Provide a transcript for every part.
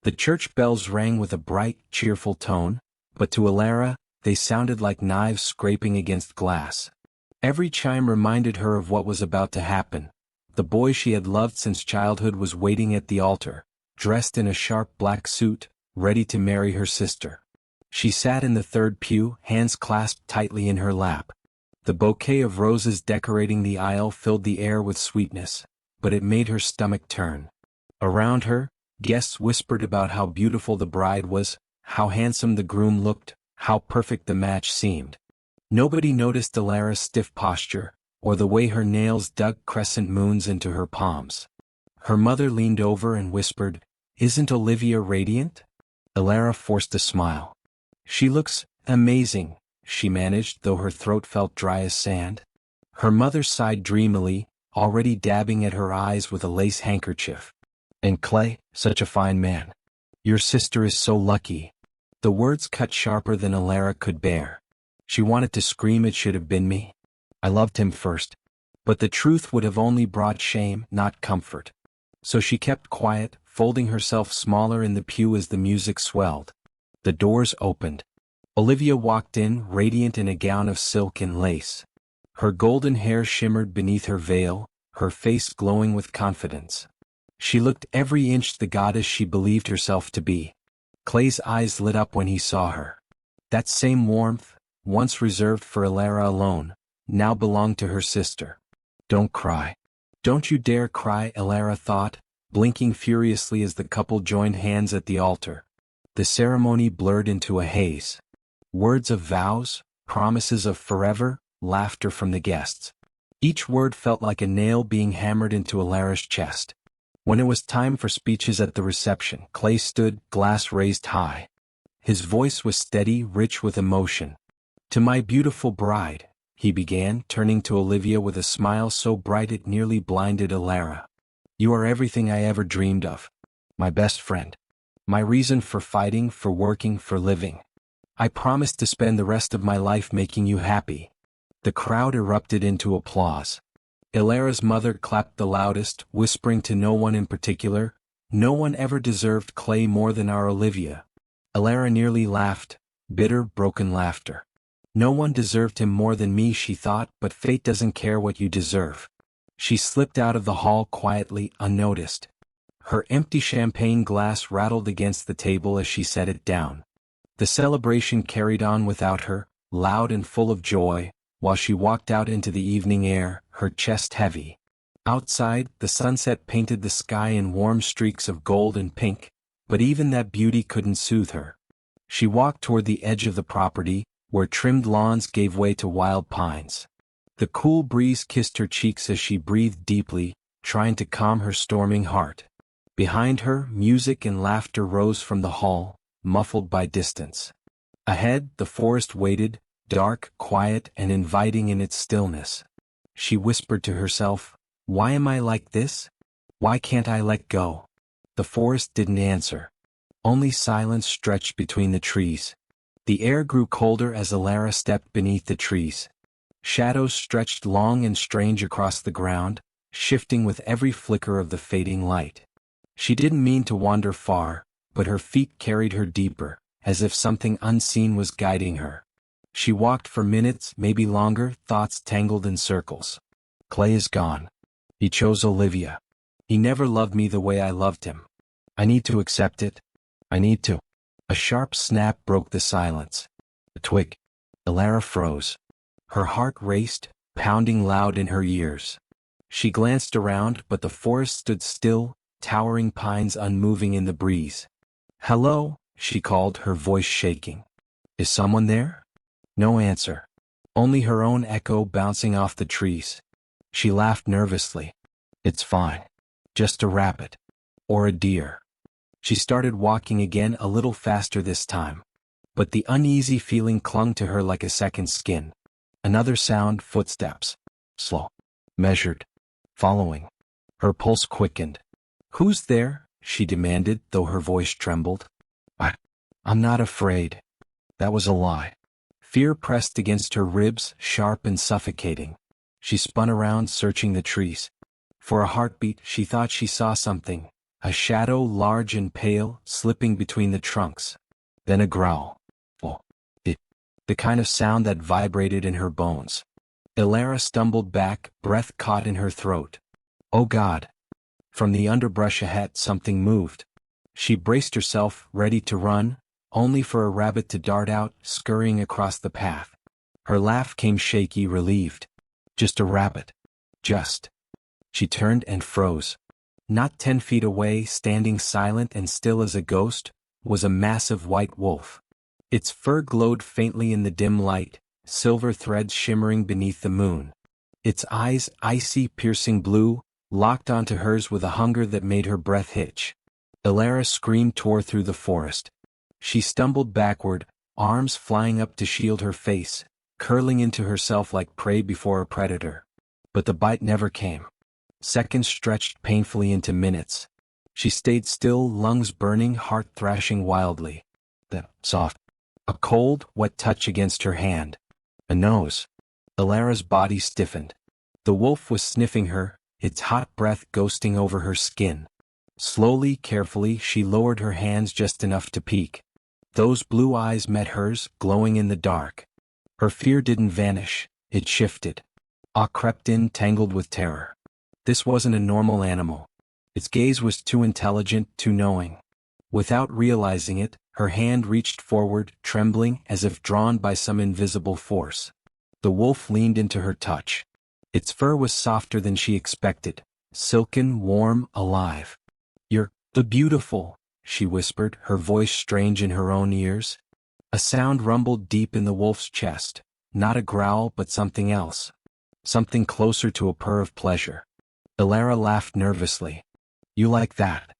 The church bells rang with a bright, cheerful tone, but to Alara, they sounded like knives scraping against glass. Every chime reminded her of what was about to happen. The boy she had loved since childhood was waiting at the altar, dressed in a sharp black suit, ready to marry her sister. She sat in the third pew, hands clasped tightly in her lap. The bouquet of roses decorating the aisle filled the air with sweetness, but it made her stomach turn. Around her, guests whispered about how beautiful the bride was, how handsome the groom looked, how perfect the match seemed. Nobody noticed Alara's stiff posture, or the way her nails dug crescent moons into her palms. Her mother leaned over and whispered, "Isn't Olivia radiant?" Alara forced a smile. "She looks amazing," she managed, though her throat felt dry as sand. Her mother sighed dreamily, already dabbing at her eyes with a lace handkerchief. "And Clay, such a fine man. Your sister is so lucky." The words cut sharper than Alara could bear. She wanted to scream, "It should have been me. I loved him first." But the truth would have only brought shame, not comfort. So she kept quiet, folding herself smaller in the pew as the music swelled. The doors opened. Olivia walked in, radiant in a gown of silk and lace. Her golden hair shimmered beneath her veil, her face glowing with confidence. She looked every inch the goddess she believed herself to be. Clay's eyes lit up when he saw her. That same warmth, once reserved for Alara alone, now belonged to her sister. "Don't cry. Don't you dare cry," Alara thought, blinking furiously as the couple joined hands at the altar. The ceremony blurred into a haze. Words of vows, promises of forever, laughter from the guests. Each word felt like a nail being hammered into Alara's chest. When it was time for speeches at the reception, Clay stood, glass raised high. His voice was steady, rich with emotion. "To my beautiful bride," he began, turning to Olivia with a smile so bright it nearly blinded Alara. "You are everything I ever dreamed of. My best friend. My reason for fighting, for working, for living. I promise to spend the rest of my life making you happy." The crowd erupted into applause. Alara's mother clapped the loudest, whispering to no one in particular, "No one ever deserved Clay more than our Olivia." Alara nearly laughed, bitter, broken laughter. "No one deserved him more than me," she thought, "but fate doesn't care what you deserve." She slipped out of the hall quietly, unnoticed. Her empty champagne glass rattled against the table as she set it down. The celebration carried on without her, loud and full of joy, while she walked out into the evening air, her chest heavy. Outside, the sunset painted the sky in warm streaks of gold and pink, but even that beauty couldn't soothe her. She walked toward the edge of the property, where trimmed lawns gave way to wild pines. The cool breeze kissed her cheeks as she breathed deeply, trying to calm her storming heart. Behind her, music and laughter rose from the hall, muffled by distance. Ahead, the forest waited, dark, quiet, and inviting in its stillness. She whispered to herself, "Why am I like this? Why can't I let go?" The forest didn't answer. Only silence stretched between the trees. The air grew colder as Alara stepped beneath the trees. Shadows stretched long and strange across the ground, shifting with every flicker of the fading light. She didn't mean to wander far, but her feet carried her deeper, as if something unseen was guiding her. She walked for minutes, maybe longer, thoughts tangled in circles. Clay is gone. He chose Olivia. He never loved me the way I loved him. I need to accept it. I need to. A sharp snap broke the silence. A twig. Alara froze. Her heart raced, pounding loud in her ears. She glanced around, but the forest stood still, towering pines unmoving in the breeze. "Hello," she called, her voice shaking. "Is someone there?" No answer. Only her own echo bouncing off the trees. She laughed nervously. "It's fine. Just a rabbit. Or a deer." She started walking again, a little faster this time. But the uneasy feeling clung to her like a second skin. Another sound, footsteps. Slow. Measured. Following. Her pulse quickened. "Who's there?" she demanded, though her voice trembled. I'm not afraid." That was a lie. Fear pressed against her ribs, sharp and suffocating. She spun around, searching the trees. For a heartbeat, she thought she saw something. A shadow large and pale, slipping between the trunks. Then a growl. Oh, the kind of sound that vibrated in her bones. Elara stumbled back, breath caught in her throat. Oh God! From the underbrush ahead something moved. She braced herself, ready to run, only for a rabbit to dart out, scurrying across the path. Her laugh came shaky, relieved. Just a rabbit. Just. She turned and froze. Not 10 feet away, standing silent and still as a ghost, was a massive white wolf. Its fur glowed faintly in the dim light, silver threads shimmering beneath the moon. Its eyes, icy, piercing blue, locked onto hers with a hunger that made her breath hitch. Elara's scream tore through the forest. She stumbled backward, arms flying up to shield her face, curling into herself like prey before a predator. But the bite never came. Seconds stretched painfully into minutes. She stayed still, lungs burning, heart thrashing wildly. The soft, a cold, wet touch against her hand. A nose. Elara's body stiffened. The wolf was sniffing her, its hot breath ghosting over her skin. Slowly, carefully, she lowered her hands just enough to peek. Those blue eyes met hers, glowing in the dark. Her fear didn't vanish, it shifted. Awe crept in, tangled with terror. This wasn't a normal animal. Its gaze was too intelligent, too knowing. Without realizing it, her hand reached forward, trembling as if drawn by some invisible force. The wolf leaned into her touch. Its fur was softer than she expected, silken, warm, alive. "You're the beautiful," she whispered, her voice strange in her own ears. A sound rumbled deep in the wolf's chest, not a growl but something else. Something closer to a purr of pleasure. Elara laughed nervously. "You like that?"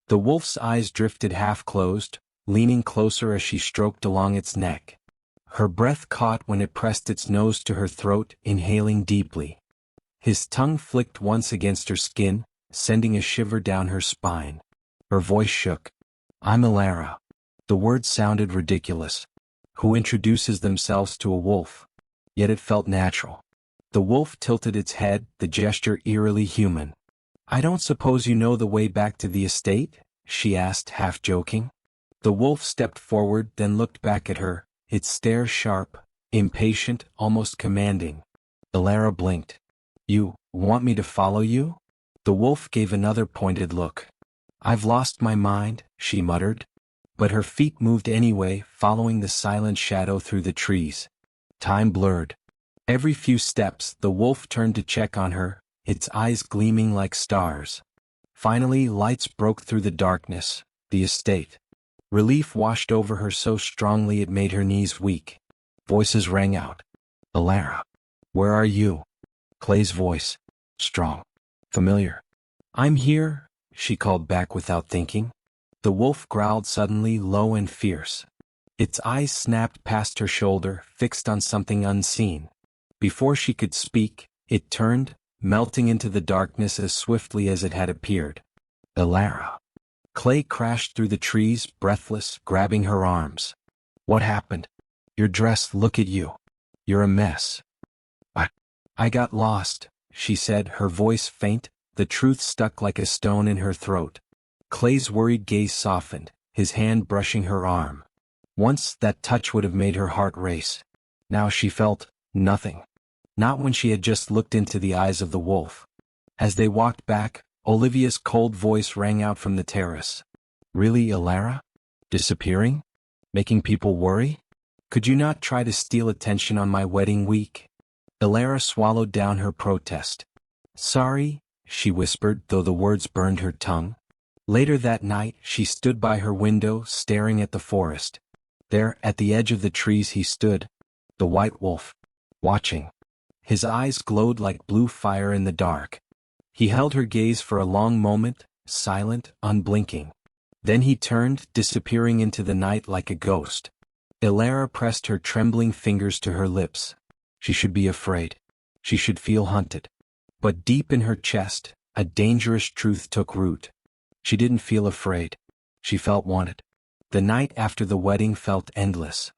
The wolf's eyes drifted half-closed, leaning closer as she stroked along its neck. Her breath caught when it pressed its nose to her throat, inhaling deeply. His tongue flicked once against her skin, sending a shiver down her spine. Her voice shook. "I'm Elara." The words sounded ridiculous. Who introduces themselves to a wolf? Yet it felt natural. The wolf tilted its head, the gesture eerily human. "I don't suppose you know the way back to the estate?" she asked, half joking. The wolf stepped forward, then looked back at her, its stare sharp, impatient, almost commanding. Elara blinked. "You want me to follow you?" The wolf gave another pointed look. "I've lost my mind," she muttered. But her feet moved anyway, following the silent shadow through the trees. Time blurred. Every few steps, the wolf turned to check on her, its eyes gleaming like stars. Finally, lights broke through the darkness. The estate. Relief washed over her so strongly it made her knees weak. Voices rang out. "Elara. Where are you?" Clay's voice. Strong. Familiar. "I'm here," she called back without thinking. The wolf growled suddenly, low and fierce. Its eyes snapped past her shoulder, fixed on something unseen. Before she could speak, it turned, melting into the darkness as swiftly as it had appeared. Elara. Clay crashed through the trees, breathless, grabbing her arms. "What happened? Your dress, look at you. You're a mess." I got lost," she said, her voice faint, the truth stuck like a stone in her throat. Clay's worried gaze softened, his hand brushing her arm. Once that touch would have made her heart race. Now she felt nothing. Not when she had just looked into the eyes of the wolf. As they walked back, Olivia's cold voice rang out from the terrace. "Really, Elara? Disappearing? Making people worry? Could you not try to steal attention on my wedding week?" Elara swallowed down her protest. "Sorry," she whispered, though the words burned her tongue. Later that night, she stood by her window, staring at the forest. There, at the edge of the trees he stood, the white wolf, watching. His eyes glowed like blue fire in the dark. He held her gaze for a long moment, silent, unblinking. Then he turned, disappearing into the night like a ghost. Elara pressed her trembling fingers to her lips. She should be afraid. She should feel hunted. But deep in her chest, a dangerous truth took root. She didn't feel afraid. She felt wanted. The night after the wedding felt endless.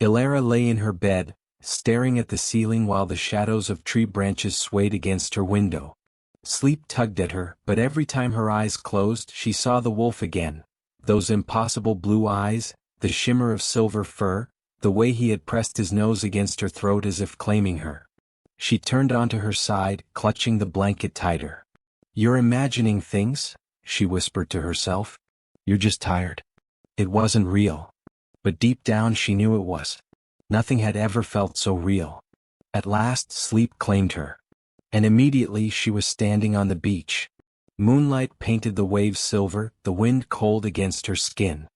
Elara lay in her bed, staring at the ceiling while the shadows of tree branches swayed against her window. Sleep tugged at her, but every time her eyes closed she saw the wolf again. Those impossible blue eyes, the shimmer of silver fur, the way he had pressed his nose against her throat as if claiming her. She turned onto her side, clutching the blanket tighter. "You're imagining things," she whispered to herself. "You're just tired." It wasn't real. But deep down she knew it was. Nothing had ever felt so real. At last sleep claimed her. And immediately she was standing on the beach. Moonlight painted the waves silver, the wind cold against her skin.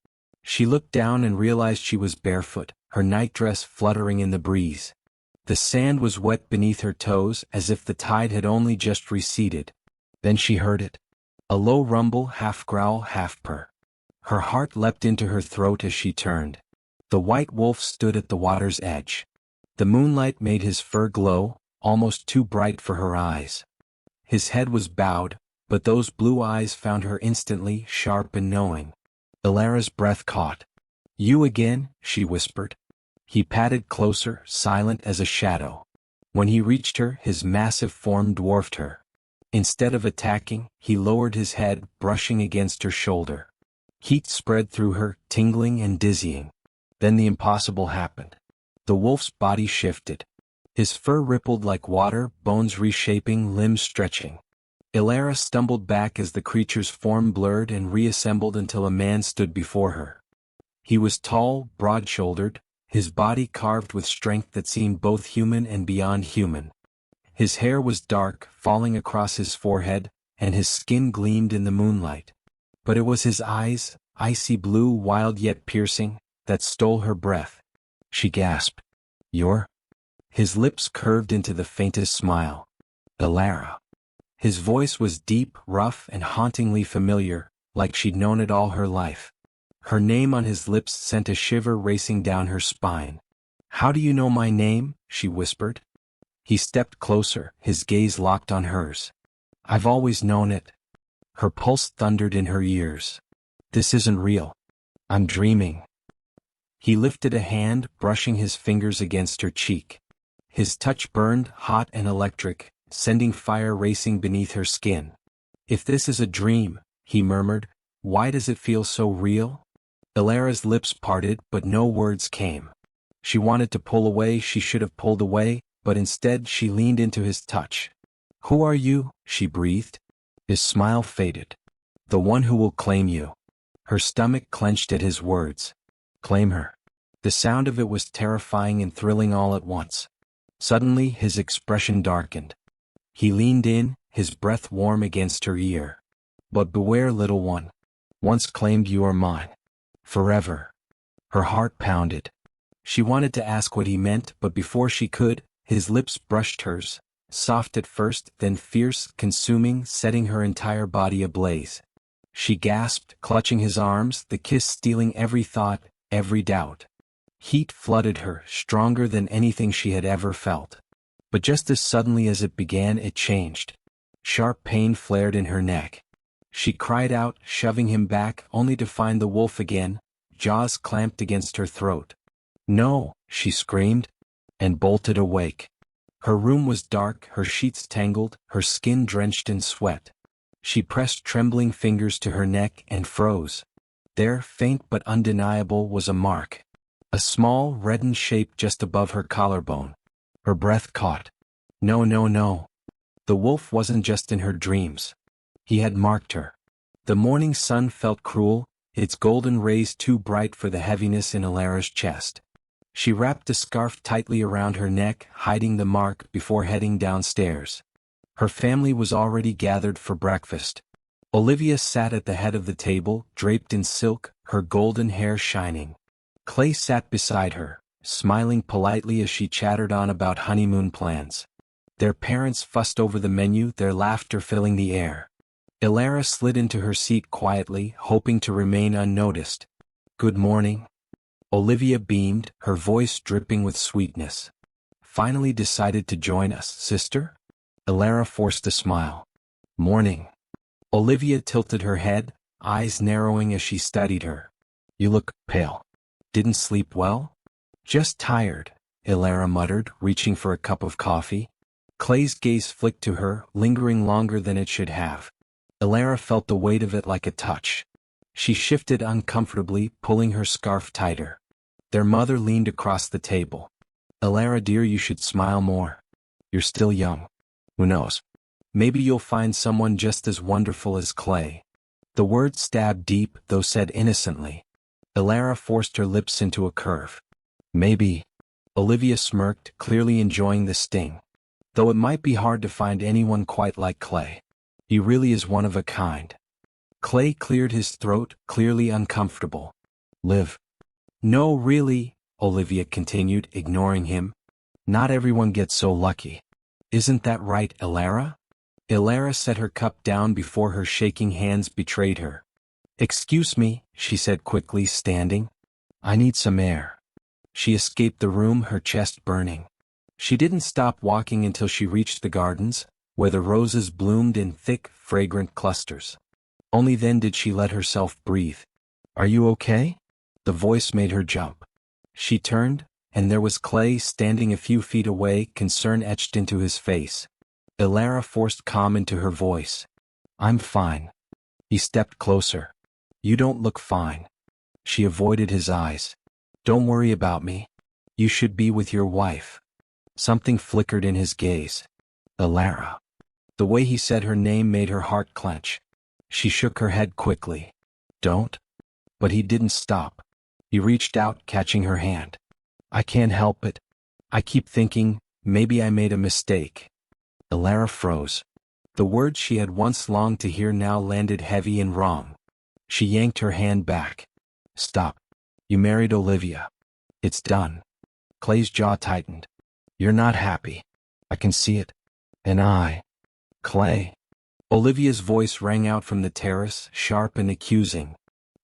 She looked down and realized she was barefoot, her nightdress fluttering in the breeze. The sand was wet beneath her toes as if the tide had only just receded. Then she heard it. A low rumble, half growl, half purr. Her heart leapt into her throat as she turned. The white wolf stood at the water's edge. The moonlight made his fur glow, almost too bright for her eyes. His head was bowed, but those blue eyes found her instantly, sharp and knowing. Ilara's breath caught. "You again?" she whispered. He padded closer, silent as a shadow. When he reached her, his massive form dwarfed her. Instead of attacking, he lowered his head, brushing against her shoulder. Heat spread through her, tingling and dizzying. Then the impossible happened. The wolf's body shifted. His fur rippled like water, bones reshaping, limbs stretching. Ilara stumbled back as the creature's form blurred and reassembled until a man stood before her. He was tall, broad-shouldered, his body carved with strength that seemed both human and beyond human. His hair was dark, falling across his forehead, and his skin gleamed in the moonlight. But it was his eyes, icy blue, wild yet piercing, that stole her breath. She gasped. "You're?" His lips curved into the faintest smile. "Ilara." His voice was deep, rough, and hauntingly familiar, like she'd known it all her life. Her name on his lips sent a shiver racing down her spine. "How do you know my name?" she whispered. He stepped closer, his gaze locked on hers. "I've always known it." Her pulse thundered in her ears. "This isn't real. I'm dreaming." He lifted a hand, brushing his fingers against her cheek. His touch burned, hot and electric, sending fire racing beneath her skin. "If this is a dream," he murmured, "why does it feel so real?" Ilara's lips parted, but no words came. She wanted to pull away, she should have pulled away, but instead she leaned into his touch. "Who are you?" she breathed. His smile faded. "The one who will claim you." Her stomach clenched at his words. Claim her. The sound of it was terrifying and thrilling all at once. Suddenly his expression darkened. He leaned in, his breath warm against her ear. "But beware, little one. Once claimed you are mine. Forever." Her heart pounded. She wanted to ask what he meant, but before she could, his lips brushed hers, soft at first, then fierce, consuming, setting her entire body ablaze. She gasped, clutching his arms, the kiss stealing every thought, every doubt. Heat flooded her, stronger than anything she had ever felt. But just as suddenly as it began, it changed. Sharp pain flared in her neck. She cried out, shoving him back, only to find the wolf again, jaws clamped against her throat. "No," she screamed, and bolted awake. Her room was dark, her sheets tangled, her skin drenched in sweat. She pressed trembling fingers to her neck and froze. There, faint but undeniable, was a mark. A small, reddened shape just above her collarbone. Her breath caught. No, no, no. The wolf wasn't just in her dreams. He had marked her. The morning sun felt cruel, its golden rays too bright for the heaviness in Ilara's chest. She wrapped a scarf tightly around her neck, hiding the mark, before heading downstairs. Her family was already gathered for breakfast. Olivia sat at the head of the table, draped in silk, her golden hair shining. Clay sat beside her, smiling politely as she chattered on about honeymoon plans. Their parents fussed over the menu, their laughter filling the air. Ilara slid into her seat quietly, hoping to remain unnoticed. "Good morning." Olivia beamed, her voice dripping with sweetness. "Finally decided to join us, sister?" Ilara forced a smile. "Morning." Olivia tilted her head, eyes narrowing as she studied her. "You look pale. Didn't sleep well?" "Just tired," Ilara muttered, reaching for a cup of coffee. Clay's gaze flicked to her, lingering longer than it should have. Elara felt the weight of it like a touch. She shifted uncomfortably, pulling her scarf tighter. Their mother leaned across the table. Elara dear, you should smile more. You're still young. Who knows? Maybe you'll find someone just as wonderful as Clay. The words stabbed deep, though said innocently. Elara forced her lips into a curve. Maybe. Olivia smirked, clearly enjoying the sting. Though it might be hard to find anyone quite like Clay. He really is one of a kind. Clay cleared his throat, clearly uncomfortable. Liv. No, really, Olivia continued, ignoring him. Not everyone gets so lucky. Isn't that right, Elara? Elara set her cup down before her shaking hands betrayed her. Excuse me, she said quickly, standing. I need some air. She escaped the room, her chest burning. She didn't stop walking until she reached the gardens, where the roses bloomed in thick, fragrant clusters. Only then did she let herself breathe. Are you okay? The voice made her jump. She turned, and there was Clay standing a few feet away, concern etched into his face. Elara forced calm into her voice. I'm fine. He stepped closer. You don't look fine. She avoided his eyes. Don't worry about me. You should be with your wife. Something flickered in his gaze. Elara. The way he said her name made her heart clench. She shook her head quickly. Don't. But he didn't stop. He reached out, catching her hand. I can't help it. I keep thinking, maybe I made a mistake. Elara froze. The words she had once longed to hear now landed heavy and wrong. She yanked her hand back. Stop. You married Olivia. It's done. Clay's jaw tightened. You're not happy. I can see it. And Clay. Olivia's voice rang out from the terrace, sharp and accusing.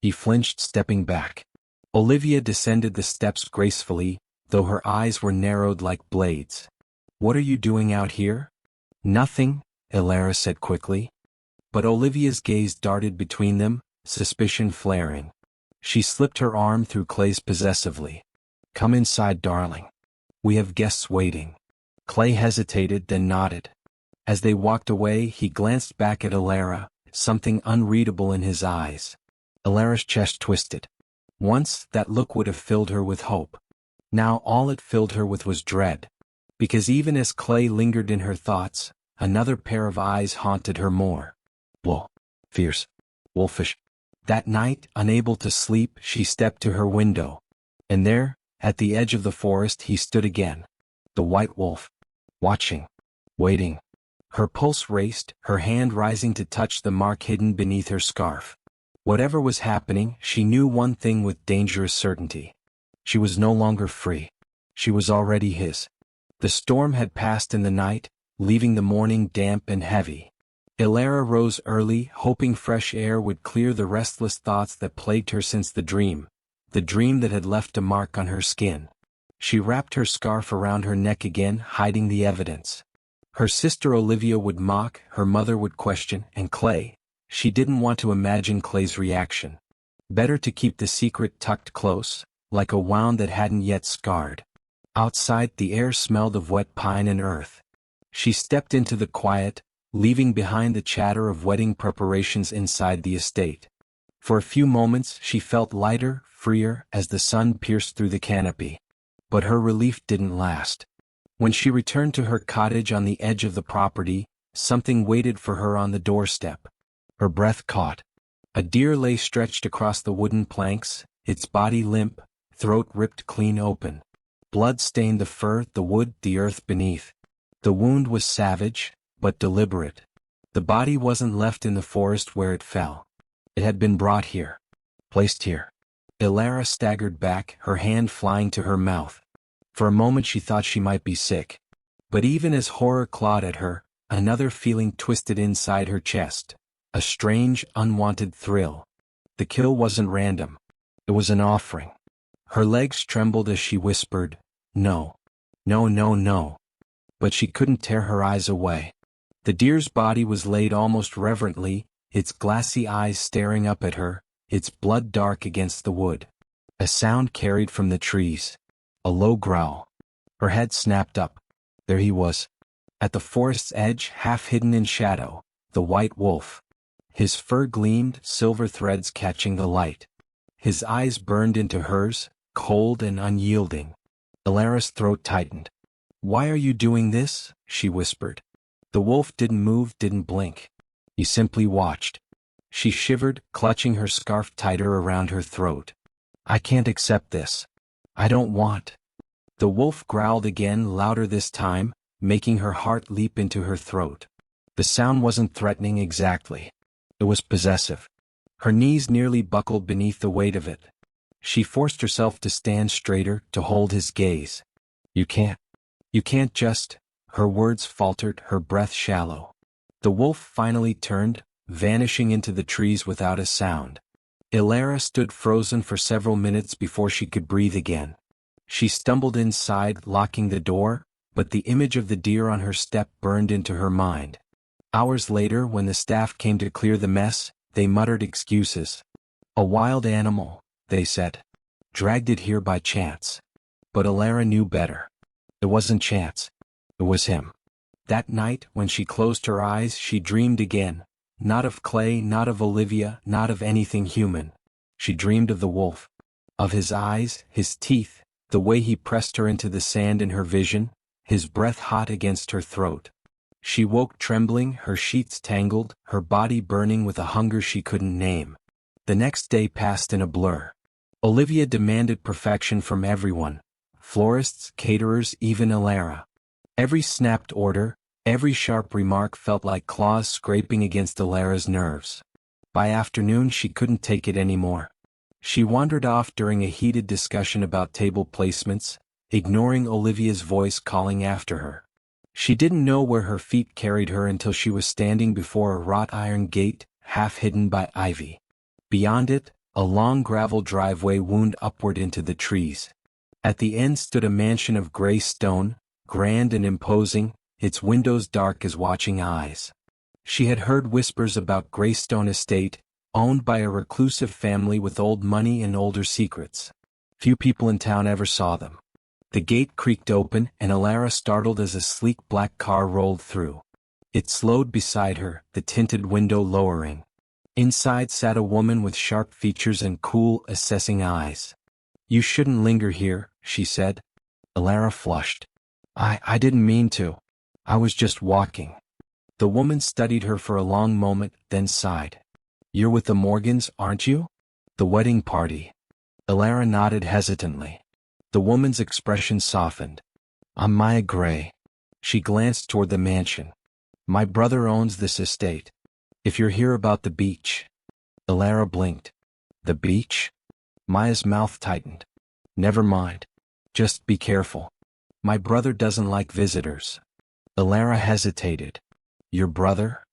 He flinched, stepping back. Olivia descended the steps gracefully, though her eyes were narrowed like blades. What are you doing out here? Nothing, Elara said quickly. But Olivia's gaze darted between them, suspicion flaring. She slipped her arm through Clay's possessively. Come inside, darling. We have guests waiting. Clay hesitated, then nodded. As they walked away, he glanced back at Elara, something unreadable in his eyes. Elara's chest twisted. Once, that look would have filled her with hope. Now all it filled her with was dread. Because even as Clay lingered in her thoughts, another pair of eyes haunted her more. Whoa. Fierce. Wolfish. That night, unable to sleep, she stepped to her window. And there, at the edge of the forest, he stood again. The white wolf. Watching. Waiting. Her pulse raced, her hand rising to touch the mark hidden beneath her scarf. Whatever was happening, she knew one thing with dangerous certainty. She was no longer free. She was already his. The storm had passed in the night, leaving the morning damp and heavy. Elara rose early, hoping fresh air would clear the restless thoughts that plagued her since the dream that had left a mark on her skin. She wrapped her scarf around her neck again, hiding the evidence. Her sister Olivia would mock, her mother would question, and Clay. She didn't want to imagine Clay's reaction. Better to keep the secret tucked close, like a wound that hadn't yet scarred. Outside, the air smelled of wet pine and earth. She stepped into the quiet, leaving behind the chatter of wedding preparations inside the estate. For a few moments, she felt lighter, freer, as the sun pierced through the canopy. But her relief didn't last. When she returned to her cottage on the edge of the property, something waited for her on the doorstep. Her breath caught. A deer lay stretched across the wooden planks, its body limp, throat ripped clean open. Blood stained the fur, the wood, the earth beneath. The wound was savage, but deliberate. The body wasn't left in the forest where it fell. It had been brought here. Placed here. Elara staggered back, her hand flying to her mouth. For a moment she thought she might be sick. But even as horror clawed at her, another feeling twisted inside her chest. A strange, unwanted thrill. The kill wasn't random. It was an offering. Her legs trembled as she whispered, "No. No, no, no." But she couldn't tear her eyes away. The deer's body was laid almost reverently, its glassy eyes staring up at her, its blood dark against the wood. A sound carried from the trees. A low growl. Her head snapped up. There he was. At the forest's edge, half hidden in shadow, the white wolf. His fur gleamed, silver threads catching the light. His eyes burned into hers, cold and unyielding. Alara's throat tightened. "Why are you doing this?" she whispered. The wolf didn't move, didn't blink. He simply watched. She shivered, clutching her scarf tighter around her throat. "I can't accept this. I don't want." The wolf growled again, louder this time, making her heart leap into her throat. The sound wasn't threatening exactly. It was possessive. Her knees nearly buckled beneath the weight of it. She forced herself to stand straighter, to hold his gaze. You can't just," her words faltered, her breath shallow. The wolf finally turned, vanishing into the trees without a sound. Alara stood frozen for several minutes before she could breathe again. She stumbled inside, locking the door, but the image of the deer on her step burned into her mind. Hours later, when the staff came to clear the mess, they muttered excuses. "A wild animal," they said. "Dragged it here by chance." But Alara knew better. It wasn't chance. It was him. That night, when she closed her eyes, she dreamed again. Not of Clay, not of Olivia, not of anything human. She dreamed of the wolf. Of his eyes, his teeth, the way he pressed her into the sand in her vision, his breath hot against her throat. She woke trembling, her sheets tangled, her body burning with a hunger she couldn't name. The next day passed in a blur. Olivia demanded perfection from everyone. Florists, caterers, even Alara. Every snapped order, every sharp remark felt like claws scraping against Alara's nerves. By afternoon she couldn't take it anymore. She wandered off during a heated discussion about table placements, ignoring Olivia's voice calling after her. She didn't know where her feet carried her until she was standing before a wrought iron gate, half hidden by ivy. Beyond it, a long gravel driveway wound upward into the trees. At the end stood a mansion of gray stone, grand and imposing, its windows dark as watching eyes. She had heard whispers about Greystone Estate, owned by a reclusive family with old money and older secrets. Few people in town ever saw them. The gate creaked open, and Alara startled as a sleek black car rolled through. It slowed beside her, the tinted window lowering. Inside sat a woman with sharp features and cool, assessing eyes. "You shouldn't linger here," she said. Alara flushed. I didn't mean to. I was just walking." The woman studied her for a long moment, then sighed. "You're with the Morgans, aren't you? The wedding party." Alara nodded hesitantly. The woman's expression softened. "I'm Maya Gray." She glanced toward the mansion. "My brother owns this estate. If you're here about the beach." Alara blinked. "The beach?" Maya's mouth tightened. "Never mind. Just be careful. My brother doesn't like visitors." Alara hesitated. "Your brother?"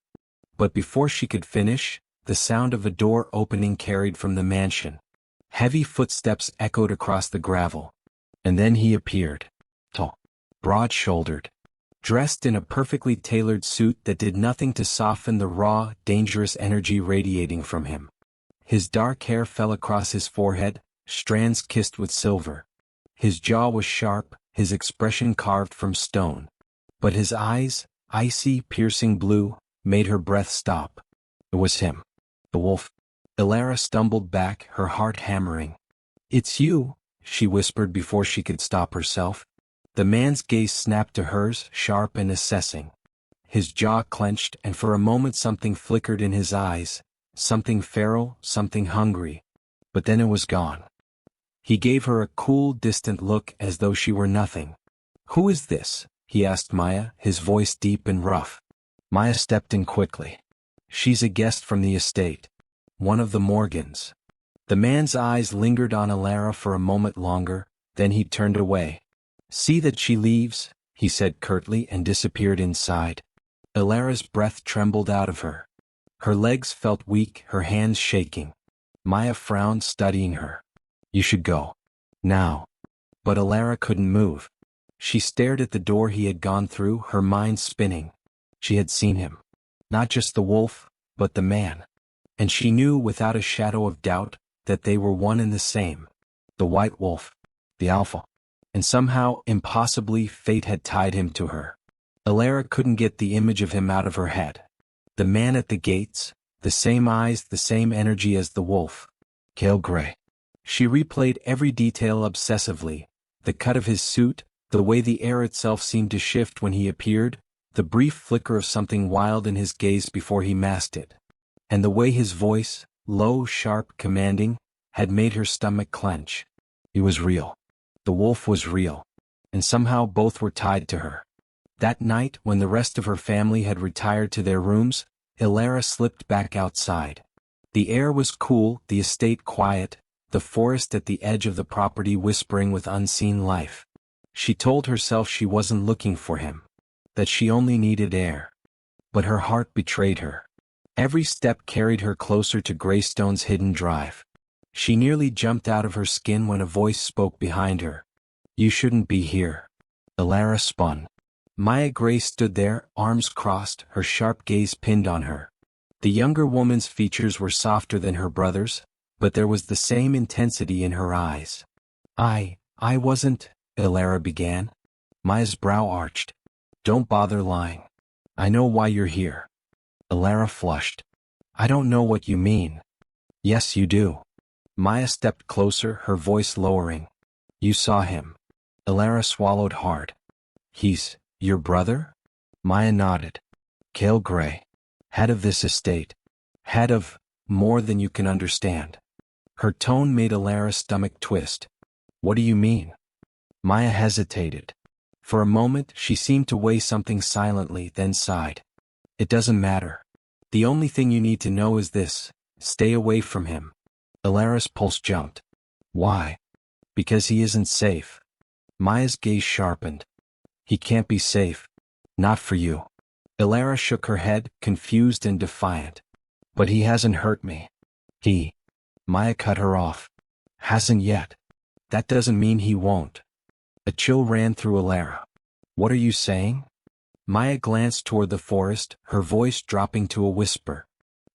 But before she could finish, the sound of a door opening carried from the mansion. Heavy footsteps echoed across the gravel. And then he appeared. Tall, broad-shouldered, dressed in a perfectly tailored suit that did nothing to soften the raw, dangerous energy radiating from him. His dark hair fell across his forehead, strands kissed with silver. His jaw was sharp, his expression carved from stone. But his eyes, icy, piercing blue, made her breath stop. It was him. The wolf. Alara stumbled back, her heart hammering. "It's you," she whispered before she could stop herself. The man's gaze snapped to hers, sharp and assessing. His jaw clenched, and for a moment something flickered in his eyes, something feral, something hungry. But then it was gone. He gave her a cool, distant look as though she were nothing. "Who is this?" he asked Maya, his voice deep and rough. Maya stepped in quickly. "She's a guest from the estate. One of the Morgans." The man's eyes lingered on Alara for a moment longer, then he turned away. "See that she leaves," he said curtly and disappeared inside. Alara's breath trembled out of her. Her legs felt weak, her hands shaking. Maya frowned, studying her. "You should go. Now." But Alara couldn't move. She stared at the door he had gone through, her mind spinning. She had seen him. Not just the wolf, but the man. And she knew without a shadow of doubt that they were one and the same. The white wolf. The alpha. And somehow, impossibly, fate had tied him to her. Alara couldn't get the image of him out of her head. The man at the gates, the same eyes, the same energy as the wolf. Cale Gray. She replayed every detail obsessively, the cut of his suit, the way the air itself seemed to shift when he appeared, the brief flicker of something wild in his gaze before he masked it. And the way his voice, low, sharp, commanding, had made her stomach clench. He was real. The wolf was real. And somehow both were tied to her. That night, when the rest of her family had retired to their rooms, Alara slipped back outside. The air was cool, the estate quiet, the forest at the edge of the property whispering with unseen life. She told herself she wasn't looking for him, that she only needed air. But her heart betrayed her. Every step carried her closer to Greystone's hidden drive. She nearly jumped out of her skin when a voice spoke behind her. You shouldn't be here. Alara spun. Maya Gray stood there, arms crossed, her sharp gaze pinned on her. The younger woman's features were softer than her brother's, but there was the same intensity in her eyes. I wasn't, Alara began. Maya's brow arched. Don't bother lying. I know why you're here. Alara flushed. I don't know what you mean. Yes, you do. Maya stepped closer, her voice lowering. You saw him. Alara swallowed hard. He's your brother? Maya nodded. Cale Gray. Head of this estate. Head of more than you can understand. Her tone made Alara's stomach twist. What do you mean? Maya hesitated. For a moment she seemed to weigh something silently, then sighed. It doesn't matter. The only thing you need to know is this. Stay away from him. Alara's pulse jumped. Why? Because he isn't safe. Maya's gaze sharpened. He can't be safe. Not for you. Alara shook her head, confused and defiant. But he hasn't hurt me. He. Maya cut her off. Hasn't yet. That doesn't mean he won't. A chill ran through Alara. What are you saying? Maya glanced toward the forest, her voice dropping to a whisper.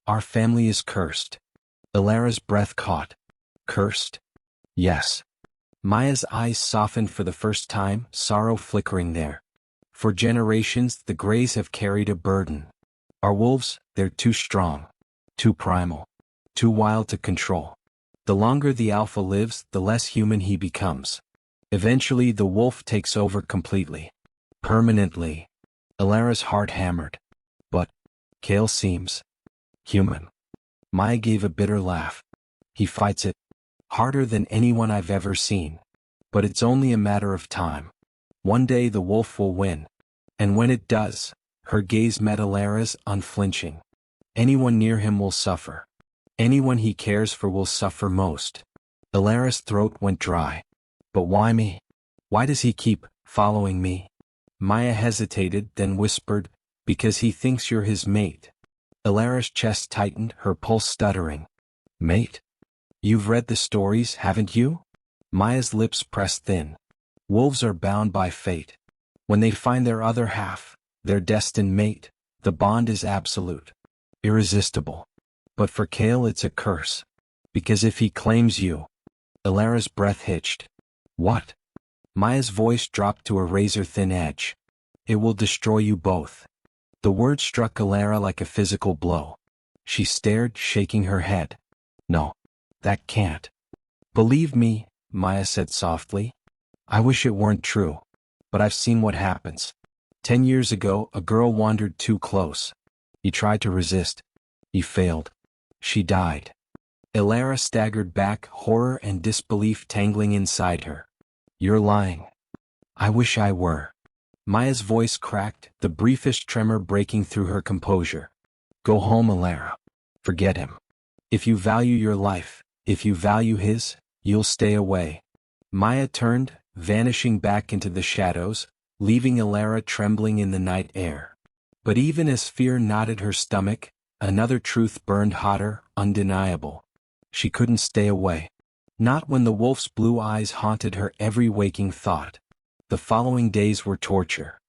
Our family is cursed. Alara's breath caught. Cursed? Yes. Maya's eyes softened for the first time, sorrow flickering there. For generations, the Greys have carried a burden. Our wolves, they're too strong. Too primal. Too wild to control. The longer the alpha lives, the less human he becomes. Eventually the wolf takes over completely. Permanently. Alara's heart hammered. But Cale seems human. Maya gave a bitter laugh. He fights it. Harder than anyone I've ever seen. But it's only a matter of time. One day the wolf will win. And when it does, her gaze met Alara's, unflinching. Anyone near him will suffer. Anyone he cares for will suffer most. Alara's throat went dry. But why me? Why does he keep following me? Maya hesitated, then whispered, because he thinks you're his mate. Alara's chest tightened, her pulse stuttering. Mate? You've read the stories, haven't you? Maya's lips pressed thin. Wolves are bound by fate. When they find their other half, their destined mate, the bond is absolute. Irresistible. But for Cale it's a curse. Because if he claims you... Alara's breath hitched. What? Maya's voice dropped to a razor-thin edge. It will destroy you both. The word struck Alara like a physical blow. She stared, shaking her head. No. That can't. Believe me, Maya said softly. I wish it weren't true. But I've seen what happens. 10 years ago, a girl wandered too close. He tried to resist. He failed. She died. Alara staggered back, horror and disbelief tangling inside her. You're lying. I wish I were. Maya's voice cracked, the briefest tremor breaking through her composure. Go home, Alara. Forget him. If you value your life, if you value his, you'll stay away. Maya turned, vanishing back into the shadows, leaving Alara trembling in the night air. But even as fear knotted her stomach, another truth burned hotter, undeniable. She couldn't stay away. Not when the wolf's blue eyes haunted her every waking thought. The following days were torture.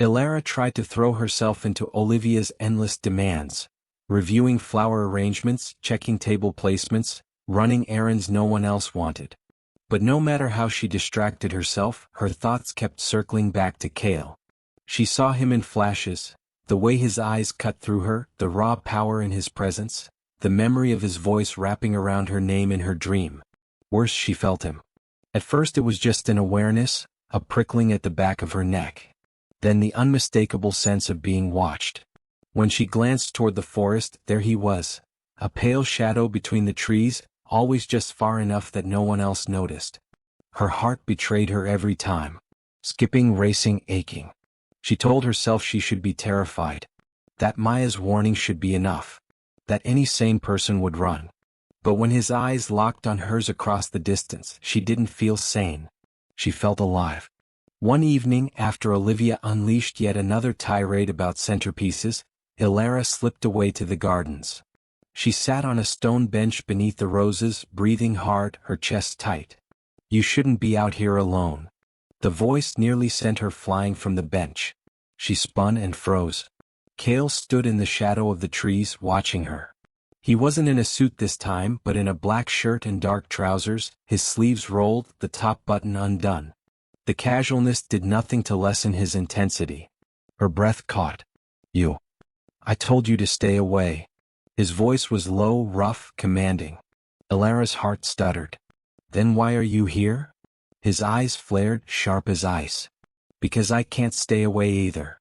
Alara tried to throw herself into Olivia's endless demands, reviewing flower arrangements, checking table placements, running errands no one else wanted. But no matter how she distracted herself, her thoughts kept circling back to Cale. She saw him in flashes, the way his eyes cut through her, the raw power in his presence, the memory of his voice wrapping around her name in her dream. Worse, she felt him. At first it was just an awareness, a prickling at the back of her neck. Then the unmistakable sense of being watched. When she glanced toward the forest, there he was, a pale shadow between the trees, always just far enough that no one else noticed. Her heart betrayed her every time. Skipping, racing, aching. She told herself she should be terrified. That Maya's warning should be enough. That any sane person would run. But when his eyes locked on hers across the distance, she didn't feel sane. She felt alive. One evening, after Olivia unleashed yet another tirade about centerpieces, Ilara slipped away to the gardens. She sat on a stone bench beneath the roses, breathing hard, her chest tight. "You shouldn't be out here alone." The voice nearly sent her flying from the bench. She spun and froze. Cale stood in the shadow of the trees, watching her. He wasn't in a suit this time, but in a black shirt and dark trousers, his sleeves rolled, the top button undone. The casualness did nothing to lessen his intensity. Her breath caught. "You. I told you to stay away." His voice was low, rough, commanding. Ilara's heart stuttered. "Then why are you here?" His eyes flared, sharp as ice. "Because I can't stay away either."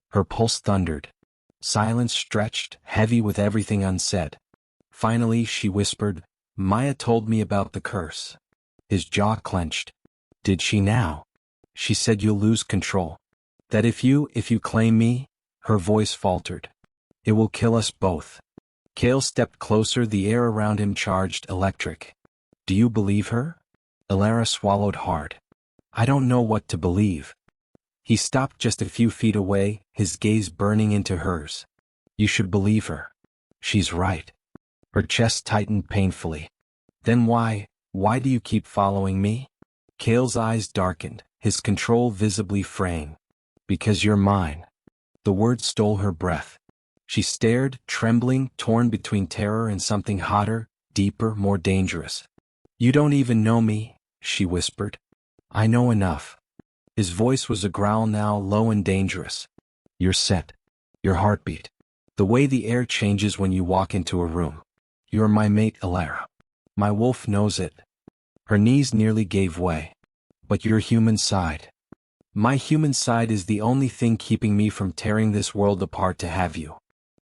Her pulse thundered. Silence stretched, heavy with everything unsaid. Finally she whispered, "Maya told me about the curse." His jaw clenched. "Did she now?" "She said you'll lose control. That if you claim me," her voice faltered, "it will kill us both." Cale stepped closer, the air around him charged, electric. "Do you believe her?" Ilara swallowed hard. "I don't know what to believe." He stopped just a few feet away, his gaze burning into hers. "You should believe her. She's right." Her chest tightened painfully. "Then why do you keep following me?" Cale's eyes darkened, his control visibly fraying. "Because you're mine." The word stole her breath. She stared, trembling, torn between terror and something hotter, deeper, more dangerous. "You don't even know me," she whispered. "I know enough." His voice was a growl now, low and dangerous. "Your scent. Your heartbeat. The way the air changes when you walk into a room. You're my mate, Ilara. My wolf knows it." Her knees nearly gave way. "But your human side." "My human side is the only thing keeping me from tearing this world apart to have you."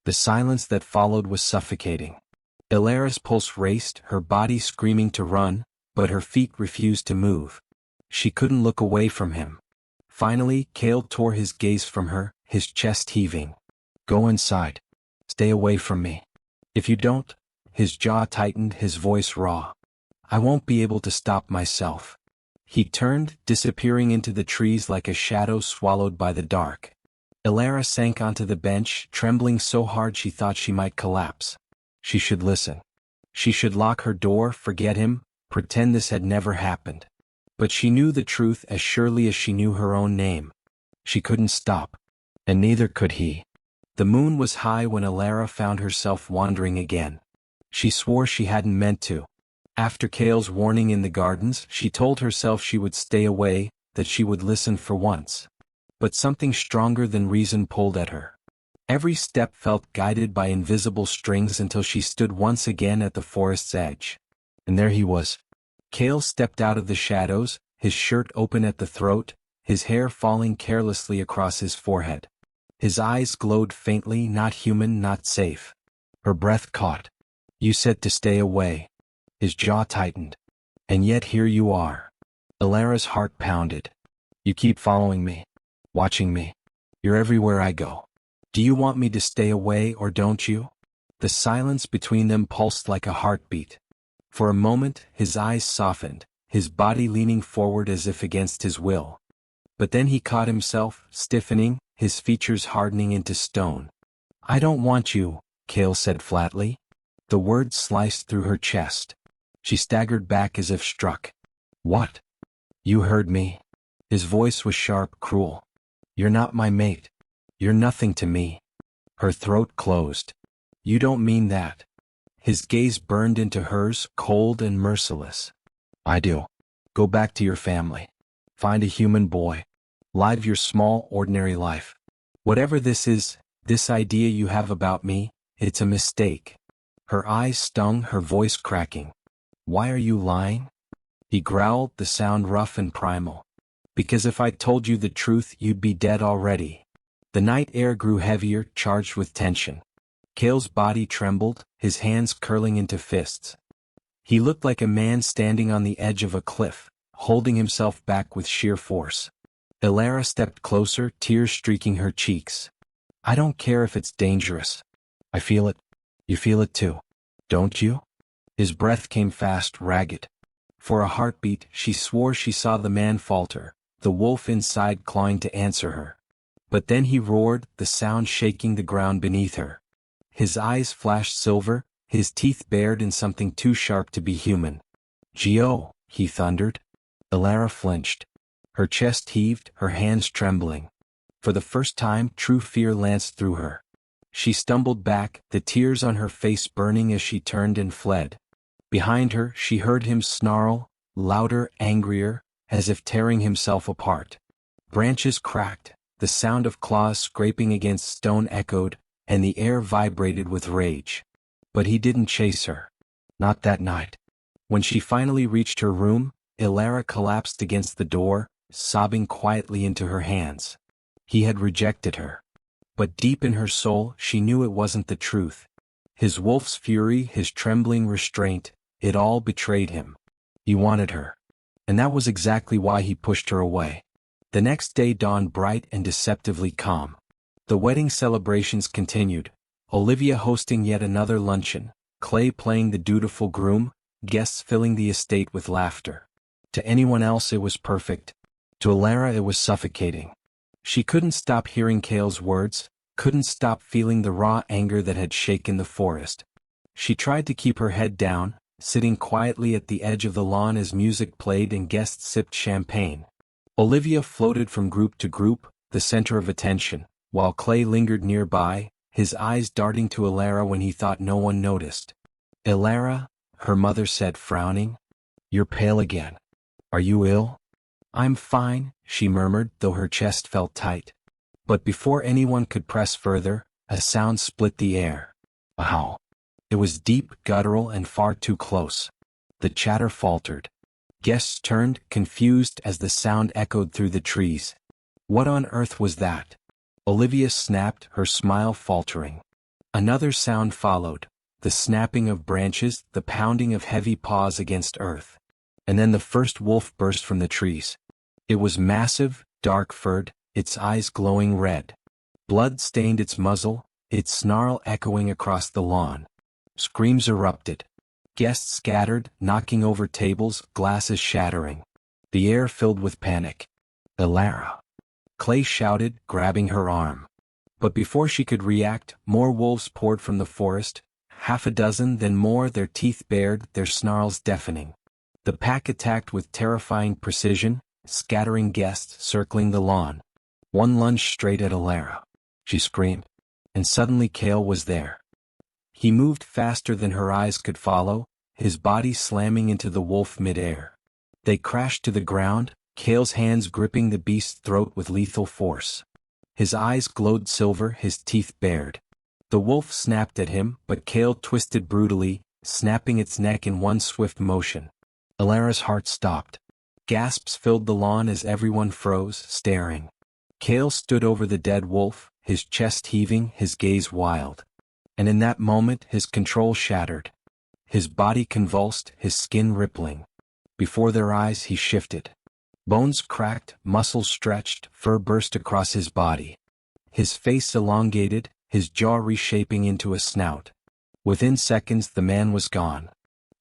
The silence that followed was suffocating. Ilara's pulse raced, her body screaming to run, but her feet refused to move. She couldn't look away from him. Finally, Cale tore his gaze from her, his chest heaving. "Go inside. Stay away from me. If you don't," his jaw tightened, his voice raw, "I won't be able to stop myself." He turned, disappearing into the trees like a shadow swallowed by the dark. Ilara sank onto the bench, trembling so hard she thought she might collapse. She should listen. She should lock her door, forget him, pretend this had never happened. But she knew the truth as surely as she knew her own name. She couldn't stop. And neither could he. The moon was high when Ilara found herself wandering again. She swore she hadn't meant to. After Cale's warning in the gardens, she told herself she would stay away, that she would listen for once. But something stronger than reason pulled at her. Every step felt guided by invisible strings until she stood once again at the forest's edge. And there he was. Cale stepped out of the shadows, his shirt open at the throat, his hair falling carelessly across his forehead. His eyes glowed faintly, not human, not safe. Her breath caught. "You said to stay away." His jaw tightened. "And yet here you are." Ilara's heart pounded. "You keep following me. Watching me. You're everywhere I go. Do you want me to stay away or don't you?" The silence between them pulsed like a heartbeat. For a moment, his eyes softened, his body leaning forward as if against his will. But then he caught himself, stiffening, his features hardening into stone. "I don't want you," Cale said flatly. The word sliced through her chest. She staggered back as if struck. "What?" "You heard me." His voice was sharp, cruel. "You're not my mate. You're nothing to me." Her throat closed. "You don't mean that." His gaze burned into hers, cold and merciless. "I do. Go back to your family. Find a human boy. Live your small, ordinary life. Whatever this is, this idea you have about me, it's a mistake. Her eyes stung, her voice cracking. Why are you lying? He growled, the sound rough and primal. Because if I told you the truth, you'd be dead already. The night air grew heavier, charged with tension. Cale's body trembled, his hands curling into fists. He looked like a man standing on the edge of a cliff, holding himself back with sheer force. Elara stepped closer, tears streaking her cheeks. I don't care if it's dangerous. I feel it. You feel it too, don't you? His breath came fast, ragged. For a heartbeat, she swore she saw the man falter, the wolf inside clawing to answer her. But then he roared, the sound shaking the ground beneath her. His eyes flashed silver, his teeth bared in something too sharp to be human. Gio, he thundered. Elara flinched. Her chest heaved, her hands trembling. For the first time, true fear lanced through her. She stumbled back, the tears on her face burning as she turned and fled. Behind her, she heard him snarl, louder, angrier, as if tearing himself apart. Branches cracked, the sound of claws scraping against stone echoed, and the air vibrated with rage. But he didn't chase her. Not that night. When she finally reached her room, Elara collapsed against the door, sobbing quietly into her hands. He had rejected her. But deep in her soul, she knew it wasn't the truth. His wolf's fury, his trembling restraint, it all betrayed him. He wanted her. And that was exactly why he pushed her away. The next day dawned bright and deceptively calm. The wedding celebrations continued, Olivia hosting yet another luncheon, Clay playing the dutiful groom, guests filling the estate with laughter. To anyone else it was perfect. To Elara it was suffocating. She couldn't stop hearing Cale's words, couldn't stop feeling the raw anger that had shaken the forest. She tried to keep her head down, sitting quietly at the edge of the lawn as music played and guests sipped champagne. Olivia floated from group to group, the center of attention, while Clay lingered nearby, his eyes darting to Elara when he thought no one noticed. Elara, her mother said, frowning. You're pale again. Are you ill? I'm fine, she murmured, though her chest felt tight. But before anyone could press further, a sound split the air. A howl. It was deep, guttural, and far too close. The chatter faltered. Guests turned, confused, as the sound echoed through the trees. What on earth was that? Olivia snapped, her smile faltering. Another sound followed, the snapping of branches, the pounding of heavy paws against earth. And then the first wolf burst from the trees. It was massive, dark-furred, its eyes glowing red. Blood stained its muzzle, its snarl echoing across the lawn. Screams erupted. Guests scattered, knocking over tables, glasses shattering. The air filled with panic. Elara. Clay shouted, grabbing her arm. But before she could react, more wolves poured from the forest, half a dozen, then more, their teeth bared, their snarls deafening. The pack attacked with terrifying precision, scattering guests, circling the lawn. One lunged straight at Elara. She screamed. And suddenly Cale was there. He moved faster than her eyes could follow, his body slamming into the wolf midair. They crashed to the ground, Cale's hands gripping the beast's throat with lethal force. His eyes glowed silver, his teeth bared. The wolf snapped at him, but Cale twisted brutally, snapping its neck in one swift motion. Elara's heart stopped. Gasps filled the lawn as everyone froze, staring. Cale stood over the dead wolf, his chest heaving, his gaze wild. And in that moment his control shattered. His body convulsed, his skin rippling. Before their eyes he shifted. Bones cracked, muscles stretched, fur burst across his body. His face elongated, his jaw reshaping into a snout. Within seconds the man was gone.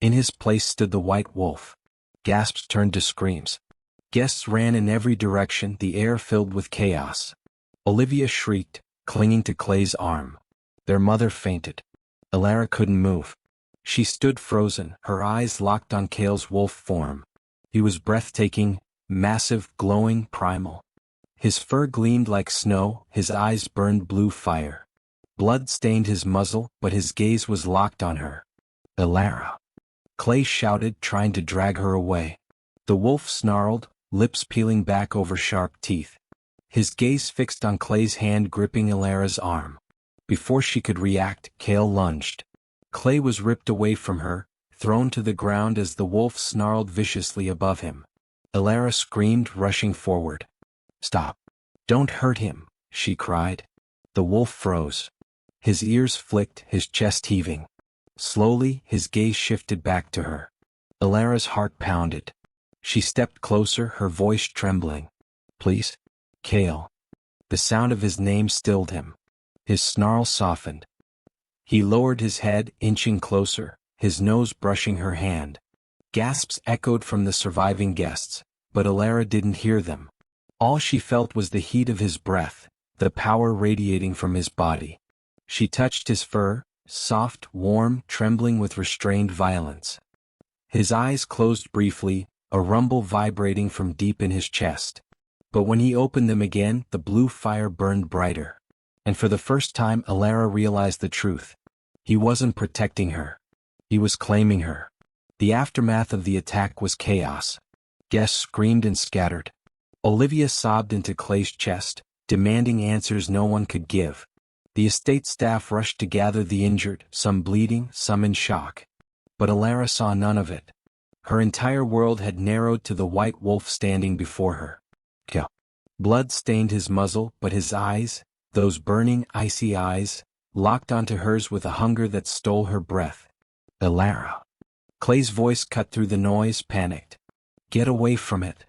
In his place stood the white wolf. Gasps turned to screams. Guests ran in every direction, the air filled with chaos. Olivia shrieked, clinging to Clay's arm. Their mother fainted. Elara couldn't move. She stood frozen, her eyes locked on Cale's wolf form. He was breathtaking, massive, glowing, primal. His fur gleamed like snow, his eyes burned blue fire. Blood stained his muzzle, but his gaze was locked on her. Elara. Clay shouted, trying to drag her away. The wolf snarled, lips peeling back over sharp teeth. his gaze fixed on Clay's hand gripping Alara's arm. Before she could react, Cale lunged. Clay was ripped away from her, thrown to the ground as the wolf snarled viciously above him. Alara screamed, rushing forward. "Stop. Don't hurt him," she cried. The wolf froze. His ears flicked, his chest heaving. Slowly, his gaze shifted back to her. Alara's heart pounded. She stepped closer, her voice trembling. "Please? Cale." The sound of his name stilled him. His snarl softened. He lowered his head, inching closer, his nose brushing her hand. Gasps echoed from the surviving guests, but Alara didn't hear them. All she felt was the heat of his breath, the power radiating from his body. She touched his fur, soft, warm, trembling with restrained violence. His eyes closed briefly, a rumble vibrating from deep in his chest. But when he opened them again, the blue fire burned brighter. And for the first time Alara realized the truth. He wasn't protecting her. He was claiming her. The aftermath of the attack was chaos. Guests screamed and scattered. Olivia sobbed into Clay's chest, demanding answers no one could give. The estate staff rushed to gather the injured, some bleeding, some in shock. But Alara saw none of it. Her entire world had narrowed to the white wolf standing before her. Blood stained his muzzle, but his eyes, those burning, icy eyes, locked onto hers with a hunger that stole her breath. "Alara." Clay's voice cut through the noise, panicked. "Get away from it."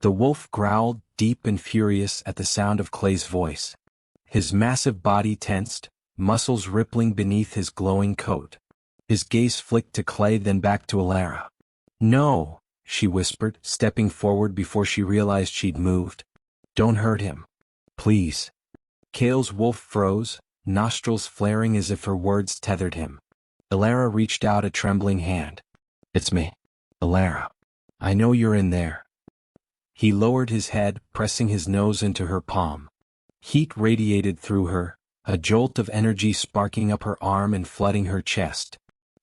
The wolf growled, deep and furious at the sound of Clay's voice. His massive body tensed, muscles rippling beneath his glowing coat. His gaze flicked to Clay, then back to Alara. "No," she whispered, stepping forward before she realized she'd moved. "Don't hurt him. Please." Cale's wolf froze, nostrils flaring as if her words tethered him. Alara reached out a trembling hand. "It's me. Alara. I know you're in there." He lowered his head, pressing his nose into her palm. Heat radiated through her, a jolt of energy sparking up her arm and flooding her chest.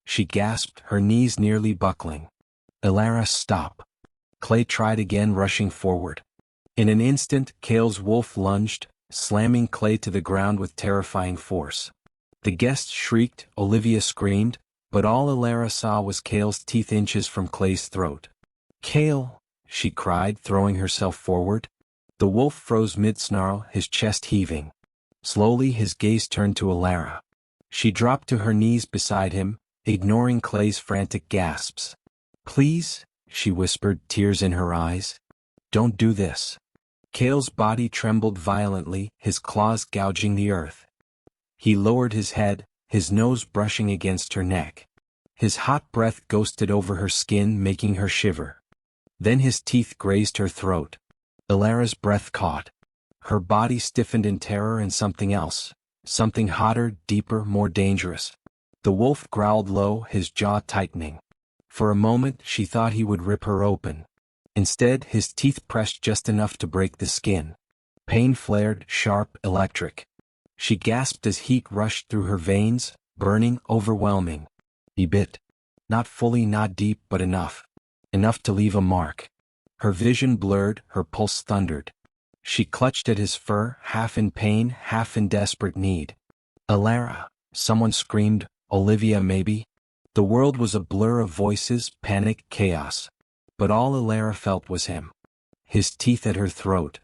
She gasped, her knees nearly buckling. "Alara, stop." Clay tried again, rushing forward. In an instant, Cale's wolf lunged, slamming Clay to the ground with terrifying force. The guests shrieked, Olivia screamed, but all Alara saw was Cale's teeth inches from Clay's throat. "Cale!" she cried, throwing herself forward. The wolf froze mid-snarl, his chest heaving. Slowly his gaze turned to Alara. She dropped to her knees beside him, ignoring Clay's frantic gasps. "Please," she whispered, tears in her eyes. "Don't do this." Cale's body trembled violently, his claws gouging the earth. He lowered his head, his nose brushing against her neck. His hot breath ghosted over her skin, making her shiver. Then his teeth grazed her throat. Alara's breath caught. Her body stiffened in terror and something else, something hotter, deeper, more dangerous. The wolf growled low, his jaw tightening. For a moment she thought he would rip her open. Instead, his teeth pressed just enough to break the skin. Pain flared, sharp, electric. She gasped as heat rushed through her veins, burning, overwhelming. He bit. Not fully, not deep, but enough. Enough to leave a mark. Her vision blurred, her pulse thundered. She clutched at his fur, half in pain, half in desperate need. "Alara!" Someone screamed, "Olivia, maybe?" The world was a blur of voices, panic, chaos. But all Alara felt was him. His teeth at her throat.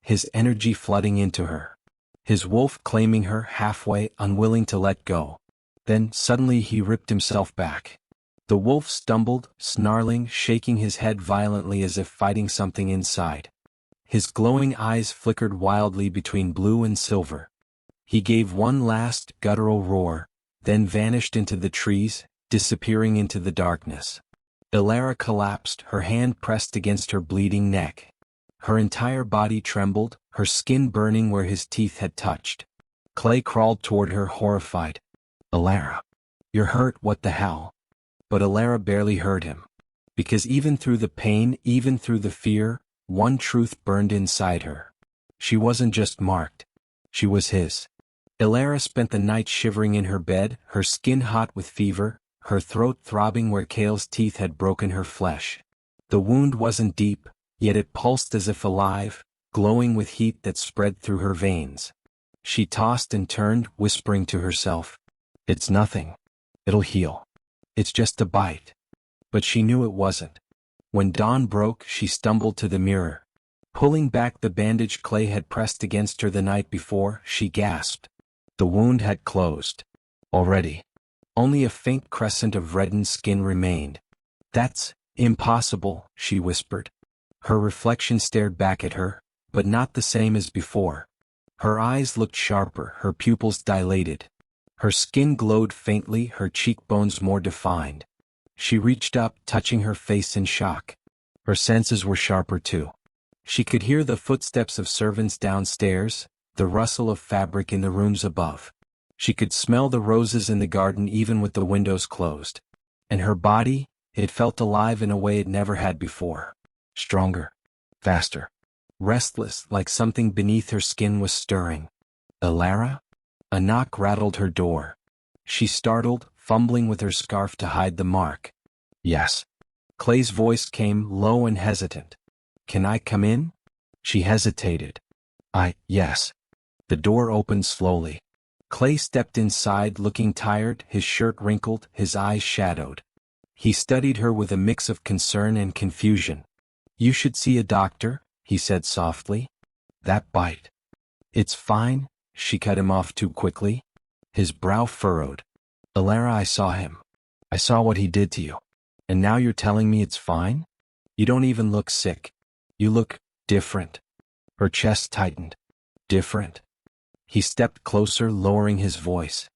His energy flooding into her. His wolf claiming her halfway, unwilling to let go. Then, suddenly he ripped himself back. The wolf stumbled, snarling, shaking his head violently as if fighting something inside. His glowing eyes flickered wildly between blue and silver. He gave one last, guttural roar, then vanished into the trees, disappearing into the darkness. Alara collapsed, her hand pressed against her bleeding neck. Her entire body trembled, her skin burning where his teeth had touched. Clay crawled toward her, horrified. "Alara. You're hurt, what the hell?" But Alara barely heard him. Because even through the pain, even through the fear, one truth burned inside her. She wasn't just marked. She was his. Alara spent the night shivering in her bed, her skin hot with fever, her throat throbbing where Cale's teeth had broken her flesh. The wound wasn't deep, yet it pulsed as if alive, glowing with heat that spread through her veins. She tossed and turned, whispering to herself, "It's nothing. It'll heal. It's just a bite." But she knew it wasn't. When dawn broke, she stumbled to the mirror. Pulling back the bandage Clay had pressed against her the night before, she gasped. The wound had closed. Already. Only a faint crescent of reddened skin remained. "That's impossible," she whispered. Her reflection stared back at her, but not the same as before. Her eyes looked sharper, her pupils dilated. Her skin glowed faintly, her cheekbones more defined. She reached up, touching her face in shock. Her senses were sharper too. She could hear the footsteps of servants downstairs, the rustle of fabric in the rooms above. She could smell the roses in the garden even with the windows closed. And her body, it felt alive in a way it never had before. Stronger. Faster. Restless, like something beneath her skin was stirring. "Alara?" A knock rattled her door. She startled, fumbling with her scarf to hide the mark. "Yes." Clay's voice came low and hesitant. "Can I come in?" She hesitated. Yes." The door opened slowly. Clay stepped inside, looking tired, his shirt wrinkled, his eyes shadowed. He studied her with a mix of concern and confusion. "You should see a doctor," he said softly. "That bite." "It's fine," she cut him off too quickly. His brow furrowed. "Alara, I saw him. I saw what he did to you. And now you're telling me it's fine? You don't even look sick. You look different." Her chest tightened. "Different?" He stepped closer, lowering his voice.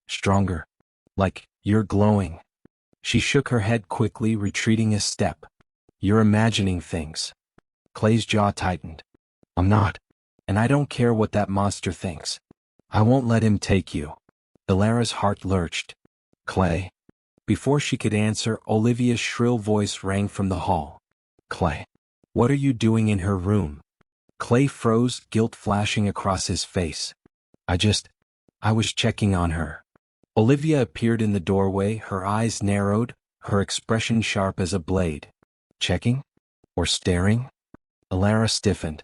"Stronger. Like, you're glowing." She shook her head quickly, retreating a step. "You're imagining things." Clay's jaw tightened. "I'm not. And I don't care what that monster thinks. I won't let him take you." Alara's heart lurched. "Clay?" Before she could answer, Olivia's shrill voice rang from the hall. "Clay. What are you doing in her room?" Clay froze, guilt flashing across his face. I was checking on her." Olivia appeared in the doorway, her eyes narrowed, her expression sharp as a blade. "Checking? Or staring?" Alara stiffened.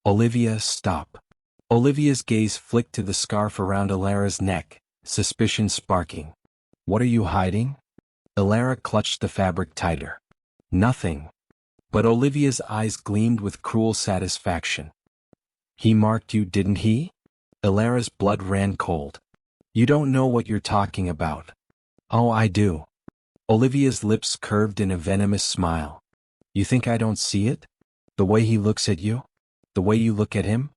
"Olivia, stop." Olivia's gaze flicked to the scarf around Alara's neck, suspicion sparking. "What are you hiding?" Alara clutched the fabric tighter. "Nothing." But Olivia's eyes gleamed with cruel satisfaction. "He marked you, didn't he?" Alara's blood ran cold. "You don't know what you're talking about." "Oh, I do." Olivia's lips curved in a venomous smile. "You think I don't see it? The way he looks at you? The way you look at him?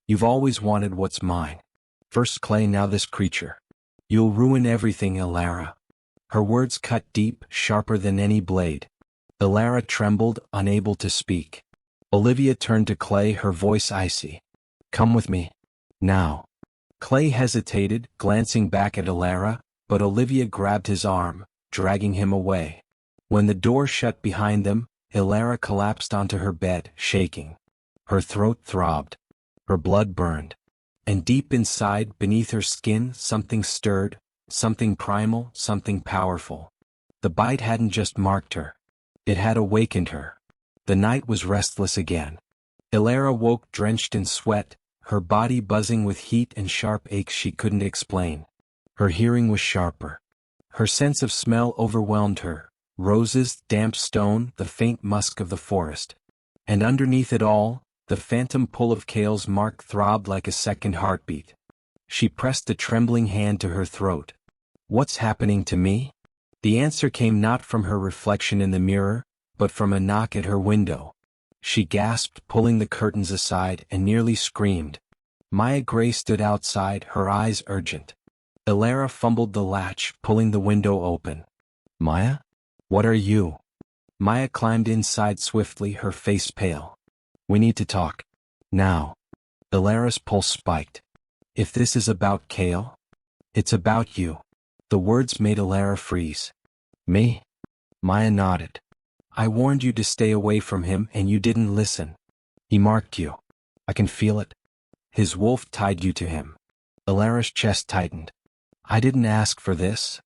You've always wanted what's mine. First Clay, now this creature. You'll ruin everything, Alara." Her words cut deep, sharper than any blade. Alara trembled, unable to speak. Olivia turned to Clay, her voice icy. "Come with me. Now." Clay hesitated, glancing back at Alara, but Olivia grabbed his arm, dragging him away. When the door shut behind them, Alara collapsed onto her bed, shaking. Her throat throbbed. Her blood burned. And deep inside, beneath her skin, something stirred, something primal, something powerful. The bite hadn't just marked her. It had awakened her. The night was restless again. Alara woke drenched in sweat, her body buzzing with heat and sharp aches she couldn't explain. Her hearing was sharper. Her sense of smell overwhelmed her. Roses, damp stone, the faint musk of the forest. And underneath it all, the phantom pull of Kale's mark throbbed like a second heartbeat. She pressed a trembling hand to her throat. "What's happening to me?" The answer came not from her reflection in the mirror, but from a knock at her window. She gasped, pulling the curtains aside, and nearly screamed. Maya Gray stood outside, her eyes urgent. Alara fumbled the latch, pulling the window open. "Maya? What are you?" Maya climbed inside swiftly, her face pale. "We need to talk. Now." Alara's pulse spiked. "If this is about Kale?" "It's about you." The words made Alara freeze. "Me?" Maya nodded. "I warned you to stay away from him and you didn't listen. He marked you. I can feel it. His wolf tied you to him." Alara's chest tightened. "I didn't ask for this."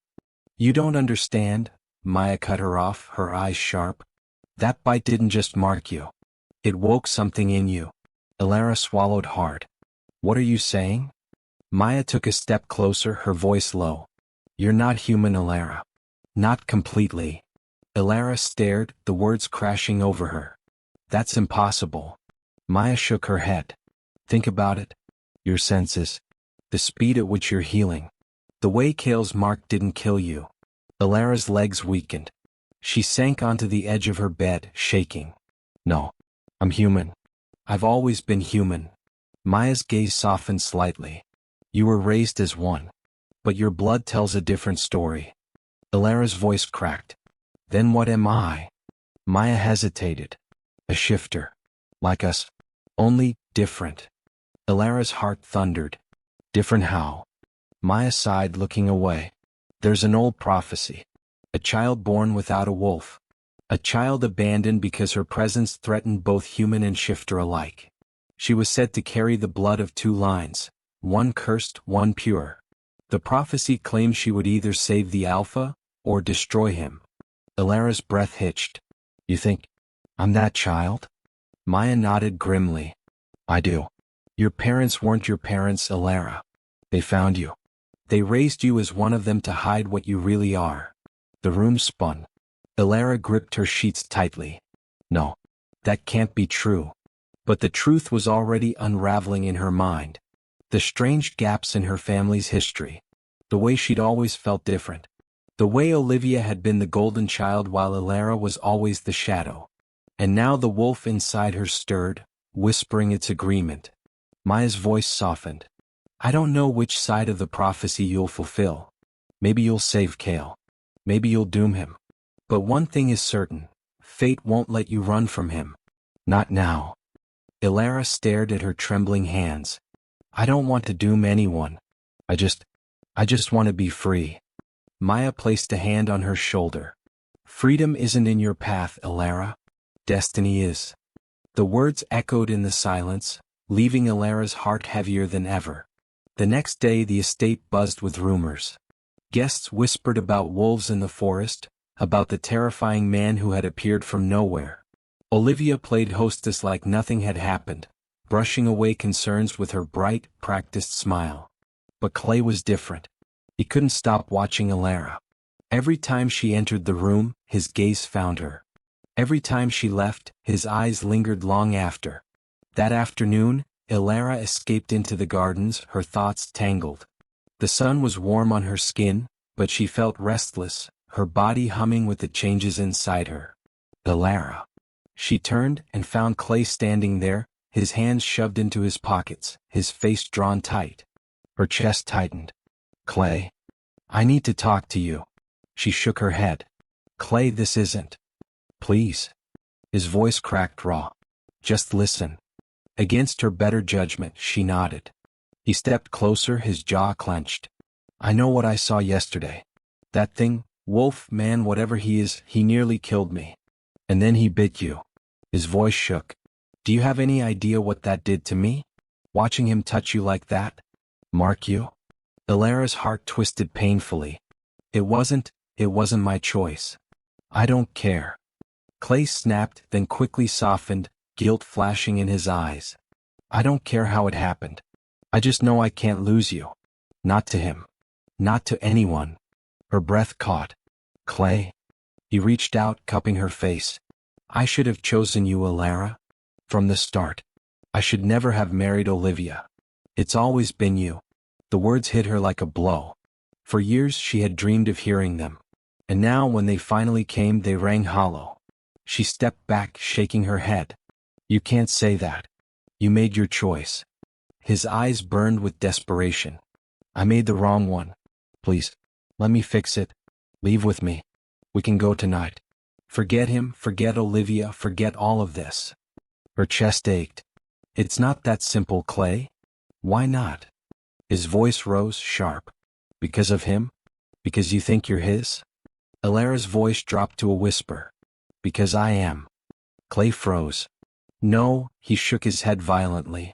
"You don't understand," Maya cut her off, her eyes sharp. "That bite didn't just mark you. It woke something in you. Elara swallowed hard. What are you saying? Maya took a step closer, her voice low. You're not human, Elara. Not completely. Elara stared, the words crashing over her. That's impossible. Maya shook her head. Think about it. Your senses. The speed at which you're healing. The way Kale's mark didn't kill you. Elara's legs weakened. She sank onto the edge of her bed, shaking. No. I'm human. I've always been human. Maya's gaze softened slightly. You were raised as one. But your blood tells a different story. Elara's voice cracked. Then what am I? Maya hesitated. A shifter. Like us. Only different. Elara's heart thundered. Different how? Maya sighed, looking away. There's an old prophecy. A child born without a wolf. A child abandoned because her presence threatened both human and shifter alike. She was said to carry the blood of two lines, one cursed, one pure. The prophecy claimed she would either save the Alpha, or destroy him. Elara's breath hitched. You think I'm that child? Maya nodded grimly. I do. Your parents weren't your parents, Elara. They found you. They raised you as one of them to hide what you really are. The room spun. Elara gripped her sheets tightly. No. That can't be true. But the truth was already unraveling in her mind. The strange gaps in her family's history. The way she'd always felt different. The way Olivia had been the golden child while Elara was always the shadow. And now the wolf inside her stirred, whispering its agreement. Maya's voice softened. I don't know which side of the prophecy you'll fulfill. Maybe you'll save Kale. Maybe you'll doom him. But one thing is certain. Fate won't let you run from him. Not now. Elara stared at her trembling hands. I don't want to doom anyone. I just want to be free. Maya placed a hand on her shoulder. Freedom isn't in your path, Elara. Destiny is. The words echoed in the silence, leaving Elara's heart heavier than ever. The next day the estate buzzed with rumors. Guests whispered about wolves in the forest, about the terrifying man who had appeared from nowhere. Olivia played hostess like nothing had happened, brushing away concerns with her bright, practiced smile. But Clay was different. He couldn't stop watching Elara. Every time she entered the room, his gaze found her. Every time she left, his eyes lingered long after. That afternoon, Elara escaped into the gardens, her thoughts tangled. The sun was warm on her skin, but she felt restless, her body humming with the changes inside her. Elara. She turned and found Clay standing there, his hands shoved into his pockets, his face drawn tight. Her chest tightened. Clay. I need to talk to you. She shook her head. Clay, this isn't. Please. His voice cracked raw. Just listen. Against her better judgment, she nodded. He stepped closer, his jaw clenched. I know what I saw yesterday. That thing, wolf, man, whatever he is, he nearly killed me. And then he bit you. His voice shook. Do you have any idea what that did to me? Watching him touch you like that? Mark you? Elara's heart twisted painfully. It wasn't my choice. I don't care. Clay snapped, then quickly softened, guilt flashing in his eyes. I don't care how it happened. I just know I can't lose you. Not to him. Not to anyone. Her breath caught. Clay. He reached out, cupping her face. I should have chosen you, Elara. From the start. I should never have married Olivia. It's always been you. The words hit her like a blow. For years she had dreamed of hearing them. And now when they finally came, they rang hollow. She stepped back, shaking her head. You can't say that. You made your choice. His eyes burned with desperation. I made the wrong one. Please, let me fix it. Leave with me. We can go tonight. Forget him, forget Olivia, forget all of this. Her chest ached. It's not that simple, Clay. Why not? His voice rose, sharp. Because of him? Because you think you're his? Elara's voice dropped to a whisper. Because I am. Clay froze. No, he shook his head violently.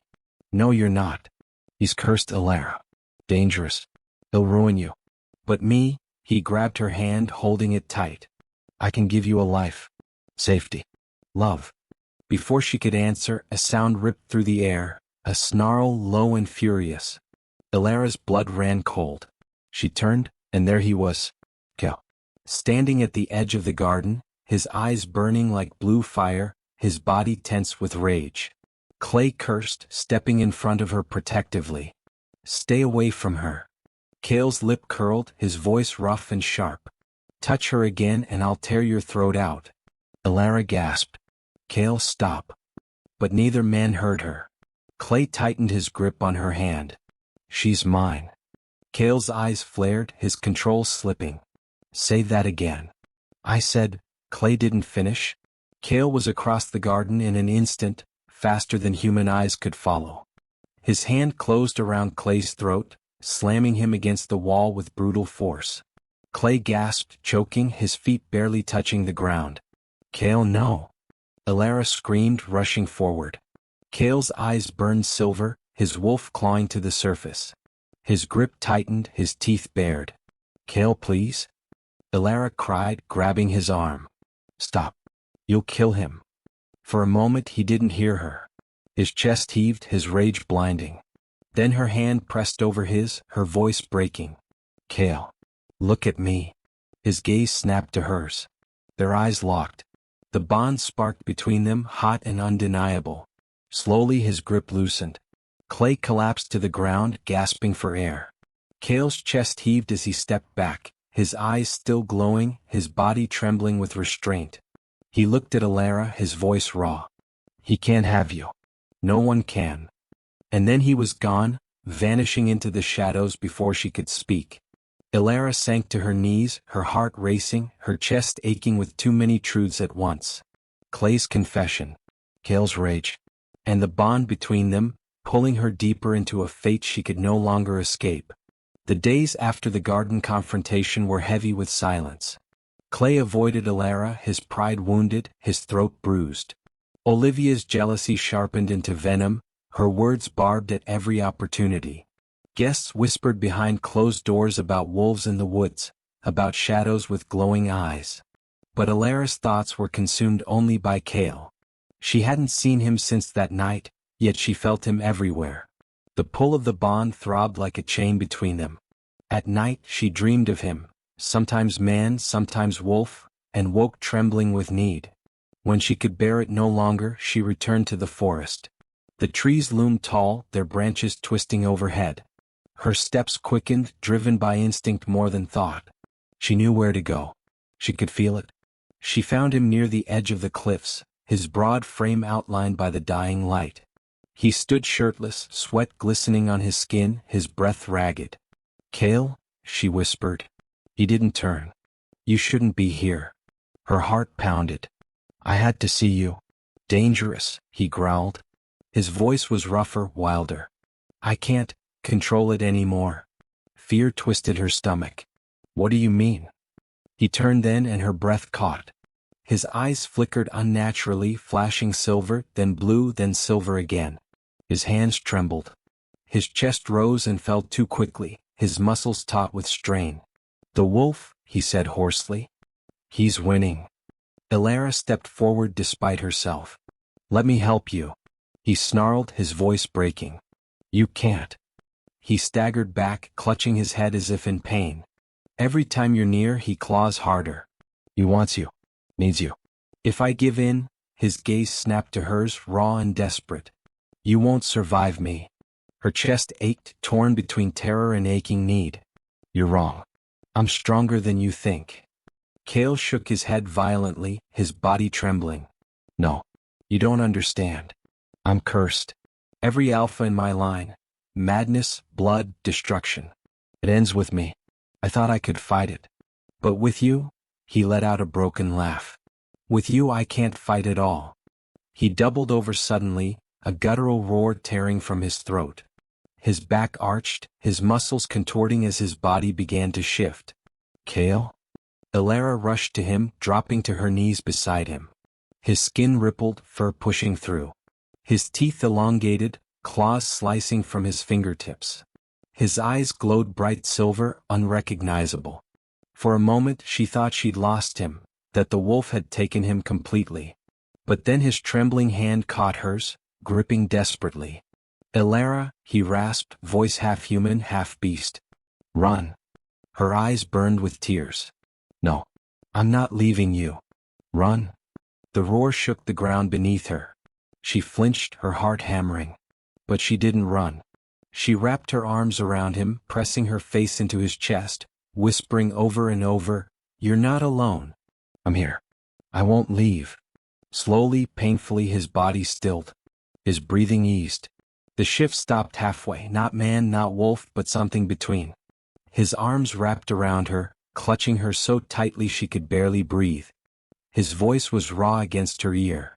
No, you're not. He's cursed, Elara. Dangerous. He'll ruin you. But me, he grabbed her hand, holding it tight. I can give you a life. Safety. Love. Before she could answer, a sound ripped through the air, a snarl low and furious. Ilara's blood ran cold. She turned, and there he was, Kel, standing at the edge of the garden, his eyes burning like blue fire, his body tense with rage. Clay cursed, stepping in front of her protectively. Stay away from her. Cale's lip curled, his voice rough and sharp. Touch her again and I'll tear your throat out. Ilara gasped. Cale, stop. But neither man heard her. Clay tightened his grip on her hand. She's mine. Cale's eyes flared, his control slipping. Say that again. I said. Clay didn't finish. Cale was across the garden in an instant, faster than human eyes could follow. His hand closed around Clay's throat, slamming him against the wall with brutal force. Clay gasped, choking, his feet barely touching the ground. Cale, no. Ilara screamed, rushing forward. Cale's eyes burned silver, his wolf clawing to the surface. His grip tightened, his teeth bared. Cale, please? Ilara cried, grabbing his arm. Stop. You'll kill him. For a moment he didn't hear her. His chest heaved, his rage blinding. Then her hand pressed over his, her voice breaking. Cale. Look at me. His gaze snapped to hers. Their eyes locked. The bond sparked between them, hot and undeniable. Slowly his grip loosened. Clay collapsed to the ground, gasping for air. Cale's chest heaved as he stepped back, his eyes still glowing, his body trembling with restraint. He looked at Ilara, his voice raw. He can't have you. No one can. And then he was gone, vanishing into the shadows before she could speak. Ilara sank to her knees, her heart racing, her chest aching with too many truths at once. Clay's confession. Cale's rage. And the bond between them, pulling her deeper into a fate she could no longer escape. The days after the garden confrontation were heavy with silence. Clay avoided Ilara, his pride wounded, his throat bruised. Olivia's jealousy sharpened into venom, her words barbed at every opportunity. Guests whispered behind closed doors about wolves in the woods, about shadows with glowing eyes. But Ilara's thoughts were consumed only by Cale. She hadn't seen him since that night, yet she felt him everywhere. The pull of the bond throbbed like a chain between them. At night she dreamed of him, sometimes man, sometimes wolf, and woke trembling with need. When she could bear it no longer, she returned to the forest. The trees loomed tall, their branches twisting overhead. Her steps quickened, driven by instinct more than thought. She knew where to go. She could feel it. She found him near the edge of the cliffs, his broad frame outlined by the dying light. He stood shirtless, sweat glistening on his skin, his breath ragged. Cale, she whispered. He didn't turn. You shouldn't be here. Her heart pounded. I had to see you. Dangerous, he growled. His voice was rougher, wilder. I can't control it anymore. Fear twisted her stomach. What do you mean? He turned then and her breath caught. His eyes flickered unnaturally, flashing silver, then blue, then silver again. His hands trembled. His chest rose and fell too quickly, his muscles taut with strain. The wolf, he said hoarsely. He's winning. Ilara stepped forward despite herself. Let me help you. He snarled, his voice breaking. You can't. He staggered back, clutching his head as if in pain. Every time you're near, he claws harder. He wants you. Needs you. If I give in, his gaze snapped to hers, raw and desperate. You won't survive me. Her chest ached, torn between terror and aching need. You're wrong. I'm stronger than you think. Cale shook his head violently, his body trembling. No. You don't understand. I'm cursed. Every alpha in my line. Madness, blood, destruction. It ends with me. I thought I could fight it. But with you, he let out a broken laugh. With you I can't fight at all. He doubled over suddenly, a guttural roar tearing from his throat. His back arched, his muscles contorting as his body began to shift. Cale? Ilara rushed to him, dropping to her knees beside him. His skin rippled, fur pushing through. His teeth elongated, claws slicing from his fingertips. His eyes glowed bright silver, unrecognizable. For a moment she thought she'd lost him, that the wolf had taken him completely. But then his trembling hand caught hers, gripping desperately. "Elara," he rasped, voice half human, half beast. "Run." Her eyes burned with tears. "No. I'm not leaving you." "Run." The roar shook the ground beneath her. She flinched, her heart hammering. But she didn't run. She wrapped her arms around him, pressing her face into his chest, whispering over and over, "You're not alone. I'm here. I won't leave." Slowly, painfully, his body stilled. His breathing eased. The shift stopped halfway, not man, not wolf, but something between. His arms wrapped around her, clutching her so tightly she could barely breathe. His voice was raw against her ear.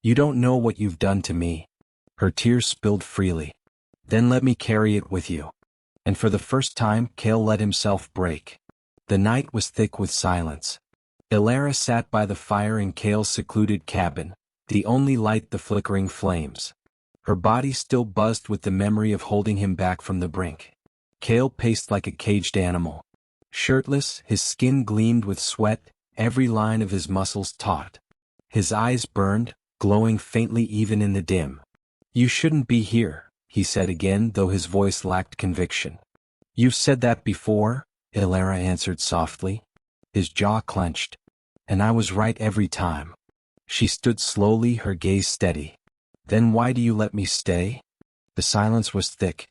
"You don't know what you've done to me." Her tears spilled freely. "Then let me carry it with you." And for the first time, Cale let himself break. The night was thick with silence. Elara sat by the fire in Cale's secluded cabin, the only light the flickering flames. Her body still buzzed with the memory of holding him back from the brink. Cale paced like a caged animal. Shirtless, his skin gleamed with sweat, every line of his muscles taut. His eyes burned, glowing faintly even in the dim. "You shouldn't be here," he said again, though his voice lacked conviction. "You've said that before," Elara answered softly. His jaw clenched. "And I was right every time." She stood slowly, her gaze steady. "Then why do you let me stay?" The silence was thick.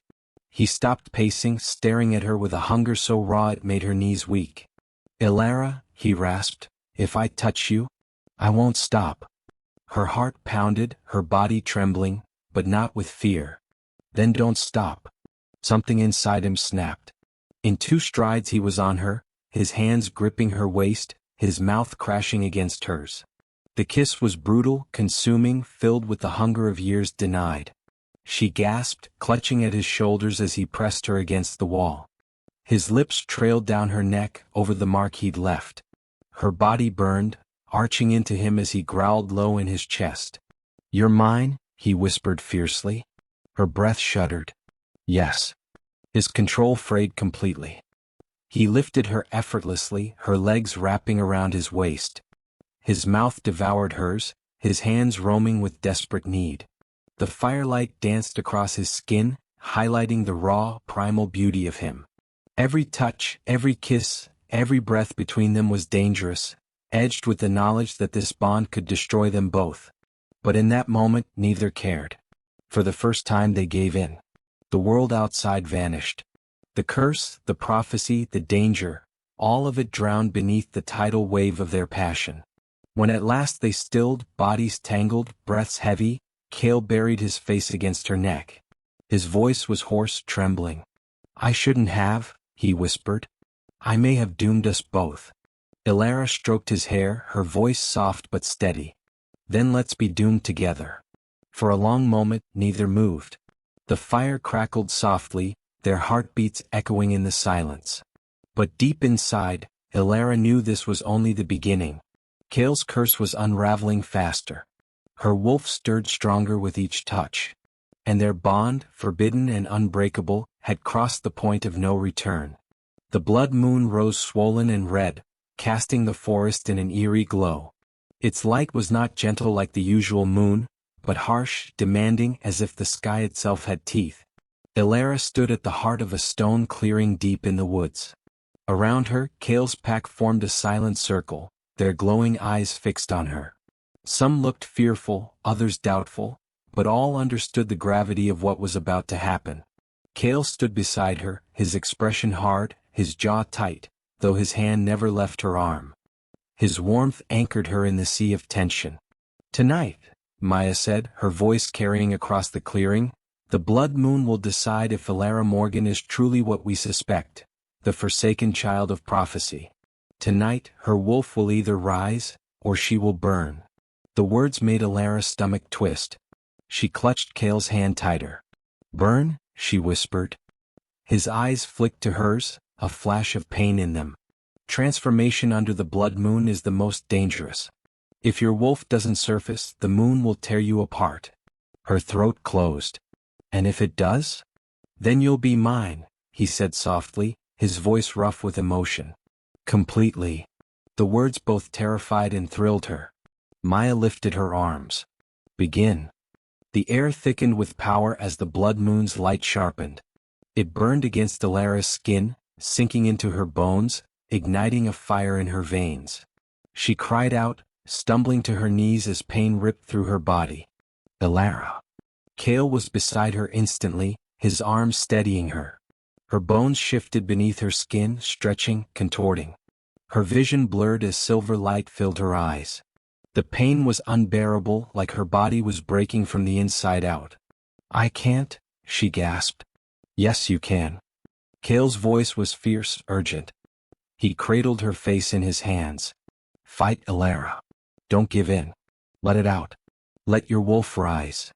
He stopped pacing, staring at her with a hunger so raw it made her knees weak. "Elara," he rasped, "if I touch you, I won't stop." Her heart pounded, her body trembling, but not with fear. "Then don't stop." Something inside him snapped. In 2 strides he was on her, his hands gripping her waist, his mouth crashing against hers. The kiss was brutal, consuming, filled with the hunger of years denied. She gasped, clutching at his shoulders as he pressed her against the wall. His lips trailed down her neck, over the mark he'd left. Her body burned, arching into him as he growled low in his chest. "You're mine," he whispered fiercely. Her breath shuddered. "Yes." His control frayed completely. He lifted her effortlessly, her legs wrapping around his waist. His mouth devoured hers, his hands roaming with desperate need. The firelight danced across his skin, highlighting the raw, primal beauty of him. Every touch, every kiss, every breath between them was dangerous, edged with the knowledge that this bond could destroy them both. But in that moment, neither cared. For the first time they gave in. The world outside vanished. The curse, the prophecy, the danger, all of it drowned beneath the tidal wave of their passion. When at last they stilled, bodies tangled, breaths heavy, Cale buried his face against her neck. His voice was hoarse, trembling. "I shouldn't have," he whispered. "I may have doomed us both." Elara stroked his hair, her voice soft but steady. "Then let's be doomed together." For a long moment, neither moved. The fire crackled softly, their heartbeats echoing in the silence. But deep inside, Elara knew this was only the beginning. Cale's curse was unraveling faster. Her wolf stirred stronger with each touch. And their bond, forbidden and unbreakable, had crossed the point of no return. The blood moon rose swollen and red, casting the forest in an eerie glow. Its light was not gentle like the usual moon, but harsh, demanding, as if the sky itself had teeth. Elara stood at the heart of a stone clearing deep in the woods. Around her, Cale's pack formed a silent circle, their glowing eyes fixed on her. Some looked fearful, others doubtful, but all understood the gravity of what was about to happen. Cale stood beside her, his expression hard, his jaw tight, though his hand never left her arm. His warmth anchored her in the sea of tension. "Tonight," Maya said, her voice carrying across the clearing, "the blood moon will decide if Elara Morgan is truly what we suspect, the forsaken child of prophecy. Tonight, her wolf will either rise, or she will burn." The words made Elara's stomach twist. She clutched Cale's hand tighter. "Burn?" she whispered. His eyes flicked to hers, a flash of pain in them. "Transformation under the blood moon is the most dangerous. If your wolf doesn't surface, the moon will tear you apart." Her throat closed. "And if it does? Then you'll be mine," he said softly, his voice rough with emotion. "Completely." The words both terrified and thrilled her. Maya lifted her arms. Begin. The air thickened with power as the blood moon's light sharpened. It burned against Alara's skin, sinking into her bones, igniting a fire in her veins. She cried out, stumbling to her knees as pain ripped through her body. Alara. Kale was beside her instantly, his arms steadying her. Her bones shifted beneath her skin, stretching, contorting. Her vision blurred as silver light filled her eyes. The pain was unbearable, like her body was breaking from the inside out. I can't, she gasped. Yes, you can. Kale's voice was fierce, urgent. He cradled her face in his hands. Fight, Alara. Don't give in. Let it out. Let your wolf rise.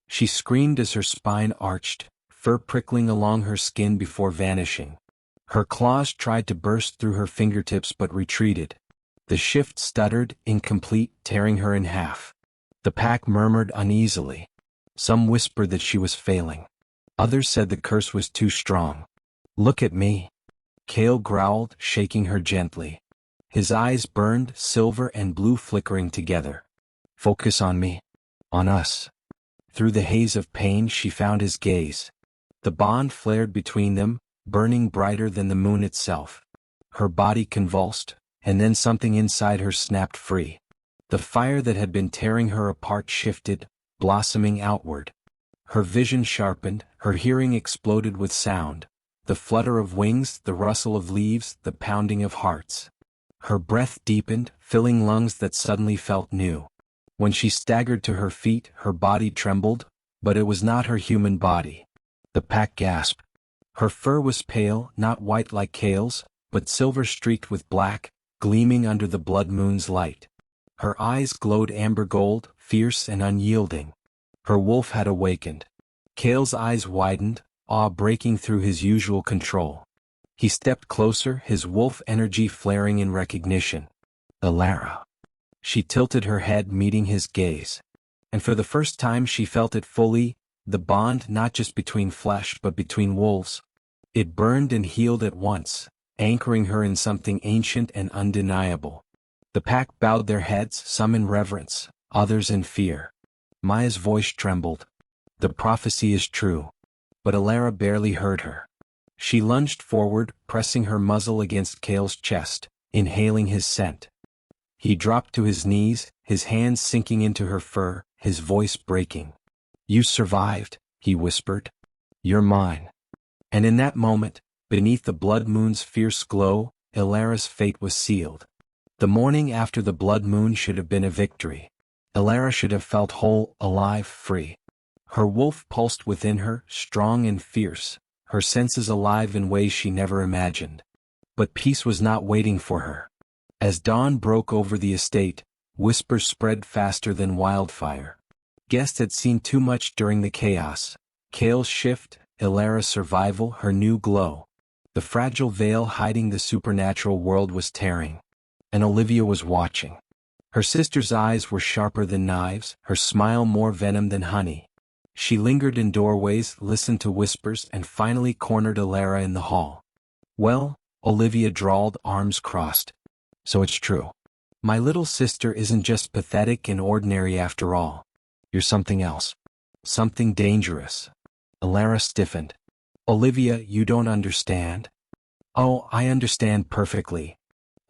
She screamed as her spine arched, fur prickling along her skin before vanishing. Her claws tried to burst through her fingertips but retreated. The shift stuttered, incomplete, tearing her in half. The pack murmured uneasily. Some whispered that she was failing. Others said the curse was too strong. Look at me. Kale growled, shaking her gently. His eyes burned, silver and blue flickering together. Focus on me. On us. Through the haze of pain she found his gaze. The bond flared between them, burning brighter than the moon itself. Her body convulsed, and then something inside her snapped free. The fire that had been tearing her apart shifted, blossoming outward. Her vision sharpened, her hearing exploded with sound. The flutter of wings, the rustle of leaves, the pounding of hearts. Her breath deepened, filling lungs that suddenly felt new. When she staggered to her feet, her body trembled, but it was not her human body. The pack gasped. Her fur was pale, not white like Kale's, but silver-streaked with black, gleaming under the blood moon's light. Her eyes glowed amber gold, fierce and unyielding. Her wolf had awakened. Kale's eyes widened, awe breaking through his usual control. He stepped closer, his wolf energy flaring in recognition. Alara. She tilted her head, meeting his gaze. And for the first time she felt it fully, the bond not just between flesh but between wolves. It burned and healed at once, anchoring her in something ancient and undeniable. The pack bowed their heads, some in reverence, others in fear. Maya's voice trembled. The prophecy is true. But Alara barely heard her. She lunged forward, pressing her muzzle against Kale's chest, inhaling his scent. He dropped to his knees, his hands sinking into her fur, his voice breaking. You survived, he whispered. You're mine. And in that moment, beneath the blood moon's fierce glow, Alara's fate was sealed. The morning after the blood moon should have been a victory. Alara should have felt whole, alive, free. Her wolf pulsed within her, strong and fierce, her senses alive in ways she never imagined. But peace was not waiting for her. As dawn broke over the estate, whispers spread faster than wildfire. Guests had seen too much during the chaos. Kale's shift, Alara's survival, her new glow. The fragile veil hiding the supernatural world was tearing. And Olivia was watching. Her sister's eyes were sharper than knives, her smile more venom than honey. She lingered in doorways, listened to whispers, and finally cornered Alara in the hall. Well, Olivia drawled, arms crossed. So it's true. My little sister isn't just pathetic and ordinary after all. You're something else. Something dangerous. Alara stiffened. Olivia, you don't understand. Oh, I understand perfectly.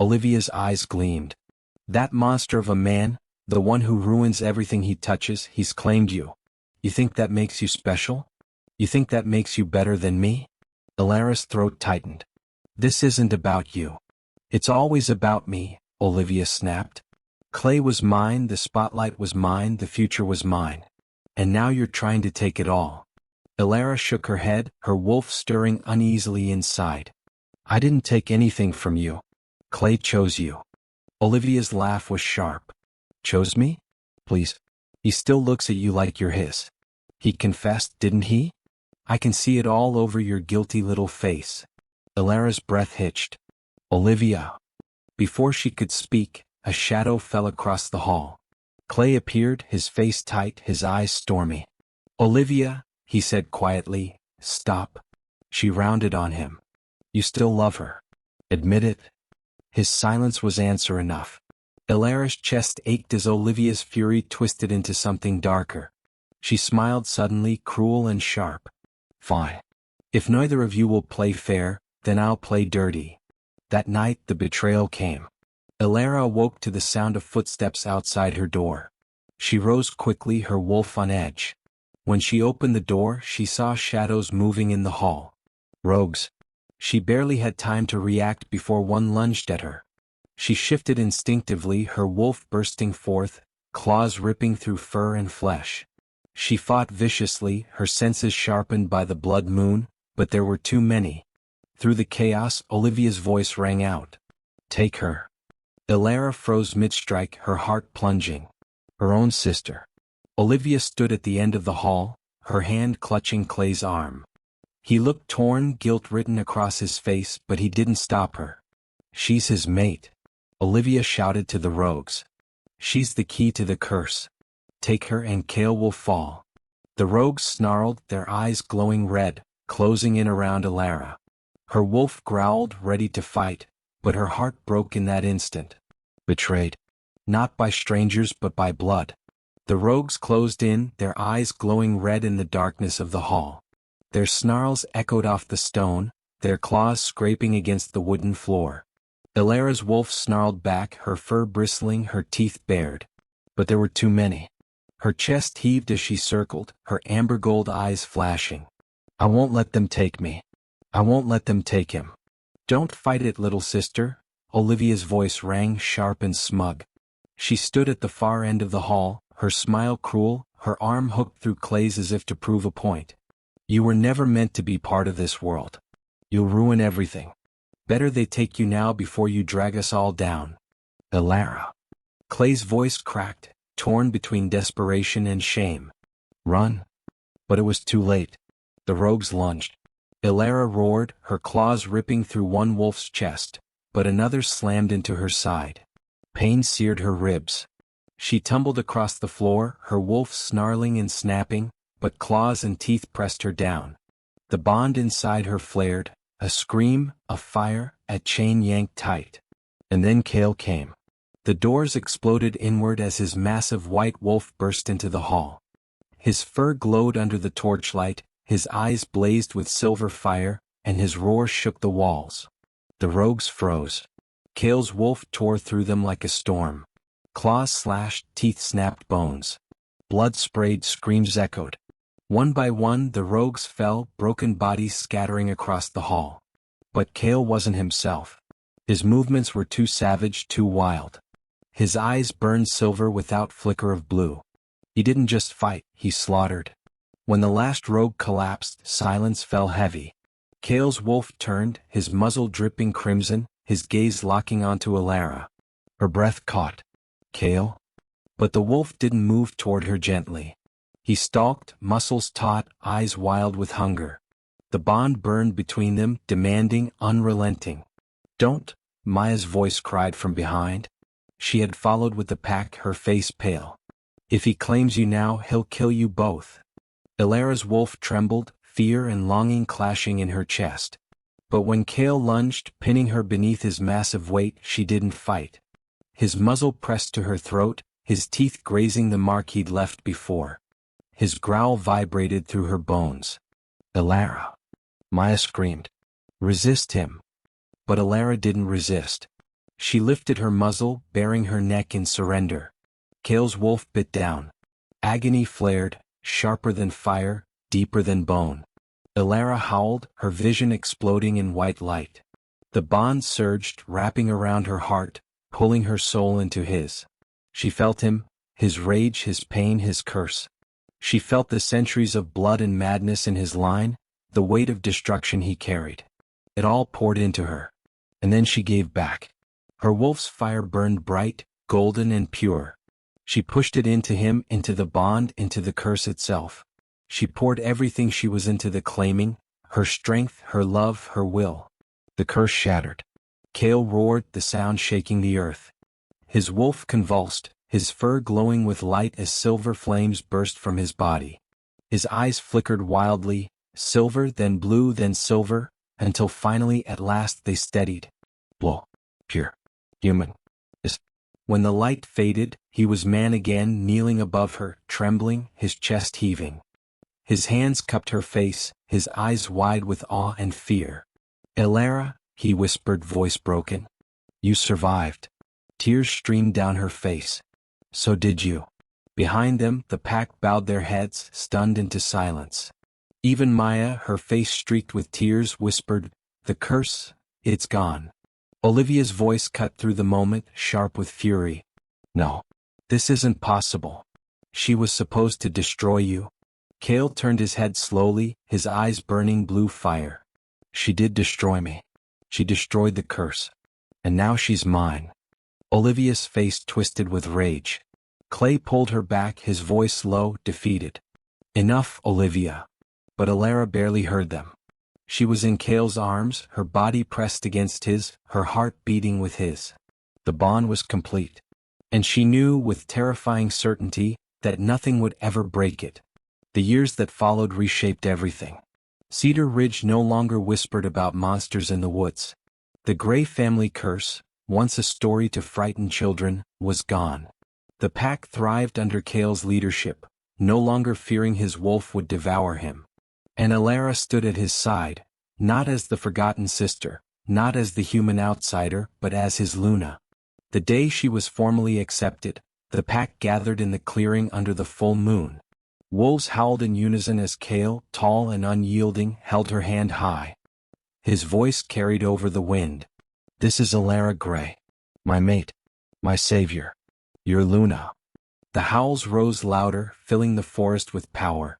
Olivia's eyes gleamed. That monster of a man, the one who ruins everything he touches, he's claimed you. You think that makes you special? You think that makes you better than me? Alara's throat tightened. This isn't about you. It's always about me, Olivia snapped. Clay was mine, the spotlight was mine, the future was mine. And now you're trying to take it all. Alara shook her head, her wolf stirring uneasily inside. I didn't take anything from you. Clay chose you. Olivia's laugh was sharp. Chose me? Please. He still looks at you like you're his. He confessed, didn't he? I can see it all over your guilty little face. Alara's breath hitched. Olivia. Before she could speak, a shadow fell across the hall. Clay appeared, his face tight, his eyes stormy. Olivia, he said quietly, stop. She rounded on him. You still love her. Admit it. His silence was answer enough. Ilara's chest ached as Olivia's fury twisted into something darker. She smiled suddenly, cruel and sharp. Fine. If neither of you will play fair, then I'll play dirty. That night the betrayal came. Ilara awoke to the sound of footsteps outside her door. She rose quickly, her wolf on edge. When she opened the door, she saw shadows moving in the hall. Rogues. She barely had time to react before one lunged at her. She shifted instinctively, her wolf bursting forth, claws ripping through fur and flesh. She fought viciously, her senses sharpened by the blood moon, but there were too many. Through the chaos, Olivia's voice rang out. Take her. Ilara froze mid-strike, her heart plunging. Her own sister. Olivia stood at the end of the hall, her hand clutching Clay's arm. He looked torn, guilt written across his face, but he didn't stop her. She's his mate. Olivia shouted to the rogues. She's the key to the curse. Take her and Cale will fall. The rogues snarled, their eyes glowing red, closing in around Ilara. Her wolf growled, ready to fight, but her heart broke in that instant. Betrayed. Not by strangers but by blood. The rogues closed in, their eyes glowing red in the darkness of the hall. Their snarls echoed off the stone, their claws scraping against the wooden floor. Ilara's wolf snarled back, her fur bristling, her teeth bared. But there were too many. Her chest heaved as she circled, her amber gold eyes flashing. I won't let them take me. I won't let them take him. Don't fight it, little sister. Olivia's voice rang sharp and smug. She stood at the far end of the hall, her smile cruel, her arm hooked through Clay's as if to prove a point. You were never meant to be part of this world. You'll ruin everything. Better they take you now before you drag us all down. Ilara. Clay's voice cracked, torn between desperation and shame. Run. But it was too late. The rogues lunged. Ilara roared, her claws ripping through one wolf's chest, but another slammed into her side. Pain seared her ribs. She tumbled across the floor, her wolf snarling and snapping, but claws and teeth pressed her down. The bond inside her flared, a scream, a fire, a chain yanked tight. And then Cale came. The doors exploded inward as his massive white wolf burst into the hall. His fur glowed under the torchlight, his eyes blazed with silver fire, and his roar shook the walls. The rogues froze. Cale's wolf tore through them like a storm. Claws slashed, teeth snapped bones. Blood sprayed, screams echoed. One by one the rogues fell, broken bodies scattering across the hall. But Cale wasn't himself. His movements were too savage, too wild. His eyes burned silver without flicker of blue. He didn't just fight, he slaughtered. When the last rogue collapsed, silence fell heavy. Cale's wolf turned, his muzzle dripping crimson, his gaze locking onto Ilara. Her breath caught. Cale? But the wolf didn't move toward her gently. He stalked, muscles taut, eyes wild with hunger. The bond burned between them, demanding, unrelenting. Don't, Maya's voice cried from behind. She had followed with the pack, her face pale. If he claims you now, he'll kill you both. Ilara's wolf trembled, fear and longing clashing in her chest. But when Cale lunged, pinning her beneath his massive weight, she didn't fight. His muzzle pressed to her throat, his teeth grazing the mark he'd left before. His growl vibrated through her bones. Ilara. Maya screamed. Resist him. But Ilara didn't resist. She lifted her muzzle, baring her neck in surrender. Cale's wolf bit down. Agony flared, sharper than fire, deeper than bone. Ilara howled, her vision exploding in white light. The bond surged, wrapping around her heart, pulling her soul into his. She felt him, his rage, his pain, his curse. She felt the centuries of blood and madness in his line, the weight of destruction he carried. It all poured into her. And then she gave back. Her wolf's fire burned bright, golden and pure. She pushed it into him, into the bond, into the curse itself. She poured everything she was into the claiming, her strength, her love, her will. The curse shattered. Cale roared, the sound shaking the earth. His wolf convulsed, his fur glowing with light as silver flames burst from his body. His eyes flickered wildly, silver, then blue, then silver, until finally at last they steadied. Blow. Pure. Human. Is. When the light faded, he was man again, kneeling above her, trembling, his chest heaving. His hands cupped her face, his eyes wide with awe and fear. "Elara," he whispered, voice broken. "You survived." Tears streamed down her face. "So did you." Behind them, the pack bowed their heads, stunned into silence. Even Maya, her face streaked with tears, whispered, "The curse, it's gone." Olivia's voice cut through the moment, sharp with fury. "No. This isn't possible. She was supposed to destroy you." Cale turned his head slowly, his eyes burning blue fire. "She did destroy me. She destroyed the curse. And now she's mine." Olivia's face twisted with rage. Clay pulled her back, his voice low, defeated. "Enough, Olivia." But Elara barely heard them. She was in Cale's arms, her body pressed against his, her heart beating with his. The bond was complete. And she knew with terrifying certainty that nothing would ever break it. The years that followed reshaped everything. Cedar Ridge no longer whispered about monsters in the woods. The Gray family curse, once a story to frighten children, was gone. The pack thrived under Cale's leadership, no longer fearing his wolf would devour him. And Elara stood at his side, not as the forgotten sister, not as the human outsider, but as his Luna. The day she was formally accepted, the pack gathered in the clearing under the full moon. Wolves howled in unison as Cale, tall and unyielding, held her hand high. His voice carried over the wind. "This is Elara Gray. My mate. My savior. Your Luna." The howls rose louder, filling the forest with power.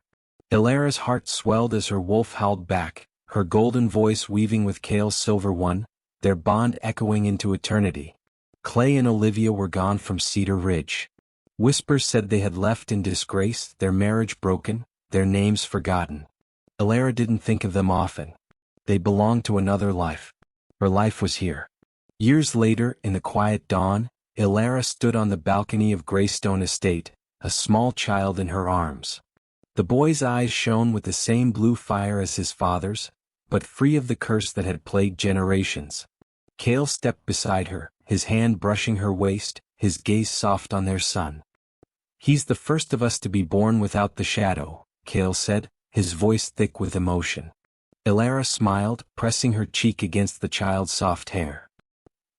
Elara's heart swelled as her wolf howled back, her golden voice weaving with Cale's silver one, their bond echoing into eternity. Clay and Olivia were gone from Cedar Ridge. Whispers said they had left in disgrace, their marriage broken, their names forgotten. Elara didn't think of them often. They belonged to another life. Her life was here. Years later, in the quiet dawn, Elara stood on the balcony of Greystone Estate, a small child in her arms. The boy's eyes shone with the same blue fire as his father's, but free of the curse that had plagued generations. Cale stepped beside her, his hand brushing her waist, his gaze soft on their son. "He's the first of us to be born without the shadow," Cale said, his voice thick with emotion. Elara smiled, pressing her cheek against the child's soft hair.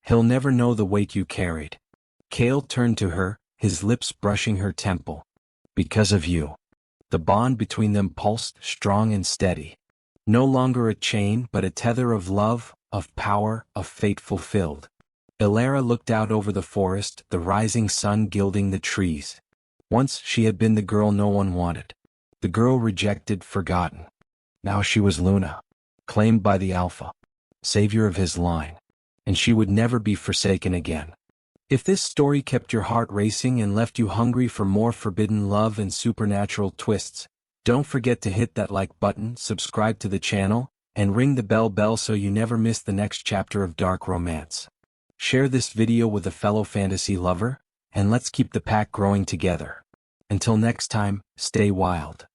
"He'll never know the weight you carried." Cale turned to her, his lips brushing her temple. "Because of you." The bond between them pulsed, strong and steady. No longer a chain, but a tether of love, of power, of fate fulfilled. Elara looked out over the forest, the rising sun gilding the trees. Once she had been the girl no one wanted. The girl rejected, forgotten. Now she was Luna, claimed by the Alpha, savior of his line. And she would never be forsaken again. If this story kept your heart racing and left you hungry for more forbidden love and supernatural twists, don't forget to hit that like button, subscribe to the channel, and ring the bell so you never miss the next chapter of dark romance. Share this video with a fellow fantasy lover, and let's keep the pack growing together. Until next time, stay wild.